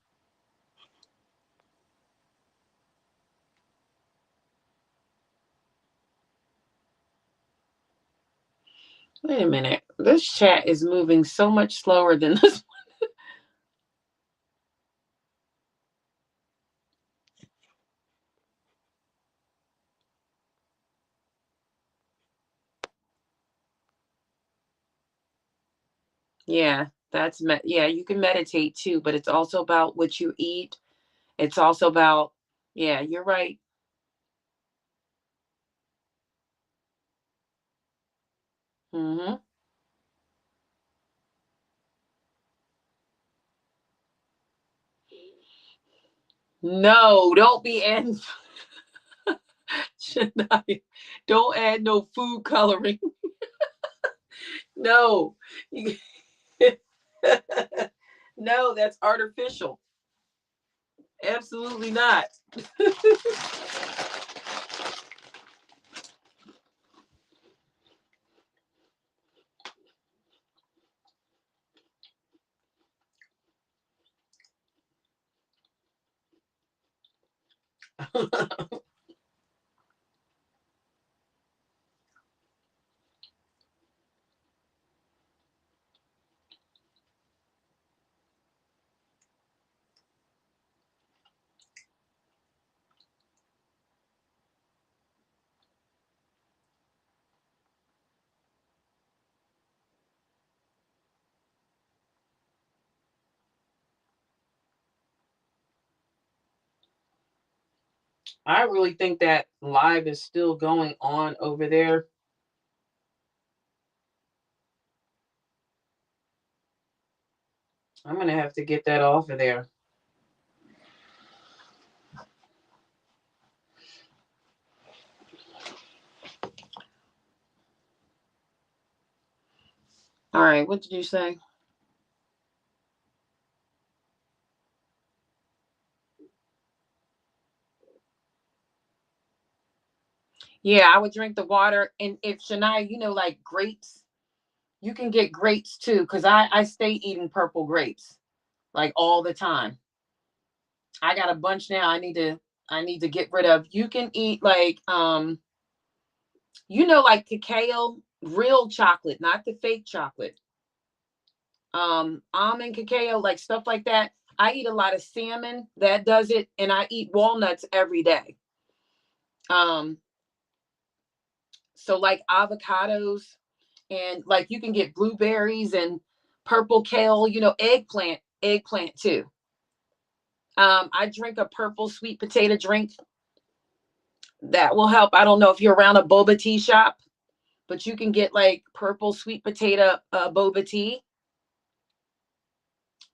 Wait a minute. This chat is moving so much slower than this. Yeah, yeah, you can meditate too, but it's also about what you eat. It's also about, yeah, you're right. Mm-hmm. No, don't be adding. Shania, don't add no food coloring. No. No, that's artificial. Absolutely not. I really think that live is still going on over there. I'm going to have to get that off of there. All right. What did you say? Yeah, I would drink the water. And if Shania, like grapes, you can get grapes too. Cause I stay eating purple grapes like all the time. I got a bunch now. I need to get rid of. You can eat like like cacao, real chocolate, not the fake chocolate. Almond cacao, like stuff like that. I eat a lot of salmon, that does it, and I eat walnuts every day. Um, so like avocados, and like you can get blueberries and purple kale, eggplant too. I drink a purple sweet potato drink. That will help. I don't know if you're around a boba tea shop, but you can get like purple sweet potato boba tea,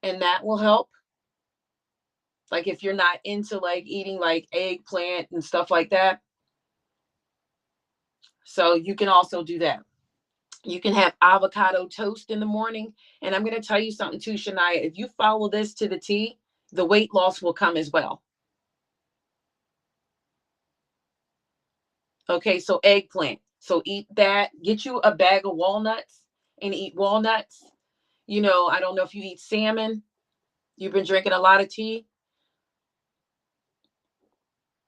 and that will help. Like if you're not into like eating like eggplant and stuff like that. So you can also do that. You can have avocado toast in the morning. And I'm going to tell you something too, Shania. If you follow this to the T, the weight loss will come as well. Okay, so eggplant. So eat that. Get you a bag of walnuts and eat walnuts. You know, I don't know if you eat salmon. You've been drinking a lot of tea.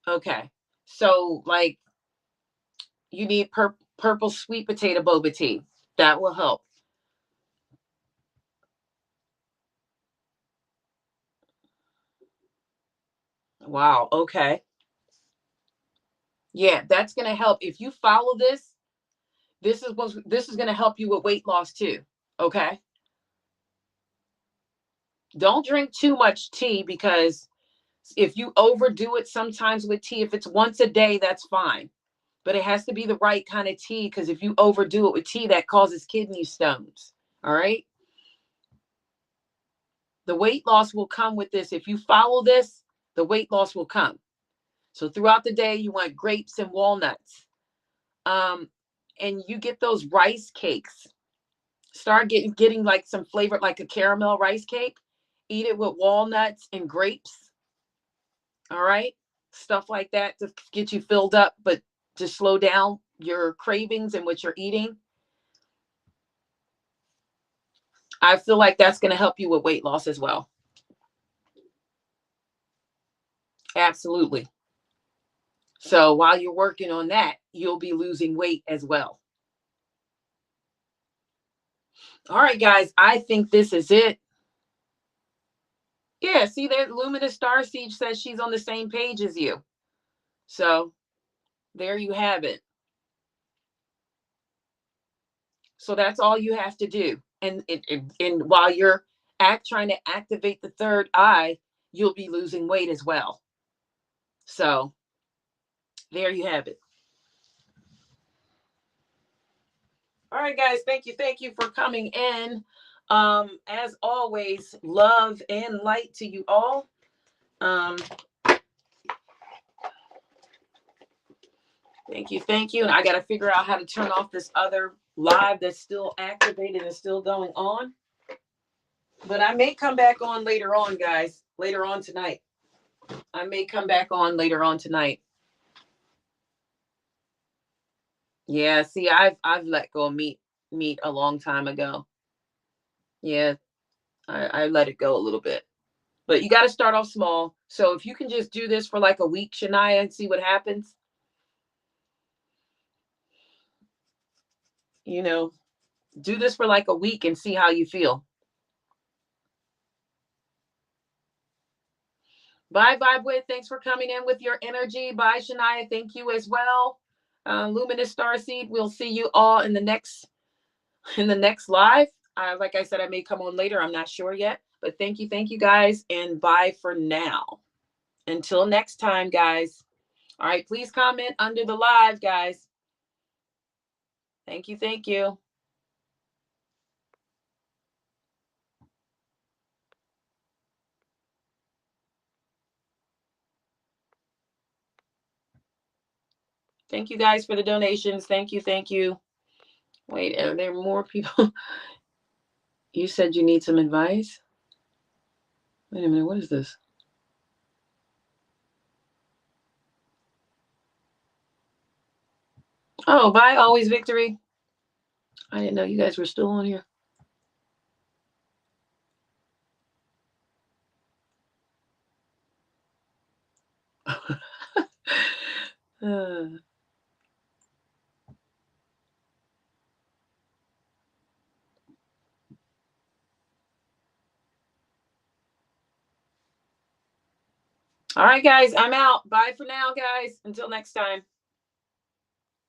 Okay. So like you need purple sweet potato boba tea. That will help. Wow. Okay. Yeah, that's going to help. If you follow this, this is going to help you with weight loss too. Okay. Don't drink too much tea, because if you overdo it sometimes with tea, if it's once a day, that's fine. But it has to be the right kind of tea, because if you overdo it with tea, that causes kidney stones. All right. The weight loss will come with this. If you follow this, the weight loss will come. So throughout the day, you want grapes and walnuts. And you get those rice cakes. Start getting like some flavored, like a caramel rice cake. Eat it with walnuts and grapes. All right. Stuff like that to get you filled up, but to slow down your cravings and what you're eating. I feel like that's going to help you with weight loss as well. Absolutely. So while you're working on that, you'll be losing weight as well. All right, guys, I think this is it. Yeah, see there, Luminous Starseed says she's on the same page as you. So there you have it. So that's all you have to do. And while you're trying to activate the third eye, you'll be losing weight as well. So there you have it. All right, guys, thank you for coming in. As always, love and light to you all. Thank you. And I got to figure out how to turn off this other live that's still activated and still going on. But I may come back on later on, guys. Later on tonight. I may come back on later on tonight. Yeah, see, I've let go of meat a long time ago. Yeah, I let it go a little bit. But you got to start off small. So if you can just do this for like a week, Shania, and see what happens. You know, do this for like a week and see how you feel. Bye, Vibe With. Thanks for coming in with your energy. Bye, Shania. Thank you as well. Luminous Starseed. We'll see you all in the next live. Like I said, I may come on later. I'm not sure yet. But thank you, guys, and bye for now. Until next time, guys. All right, please comment under the live, guys. Thank you. Thank you, guys, for the donations. Thank you. Wait, are there more people? You said you need some advice? Wait a minute, what is this? Oh, bye, Always Victory. I didn't know you guys were still on here. All right, guys, I'm out. Bye for now, guys. Until next time.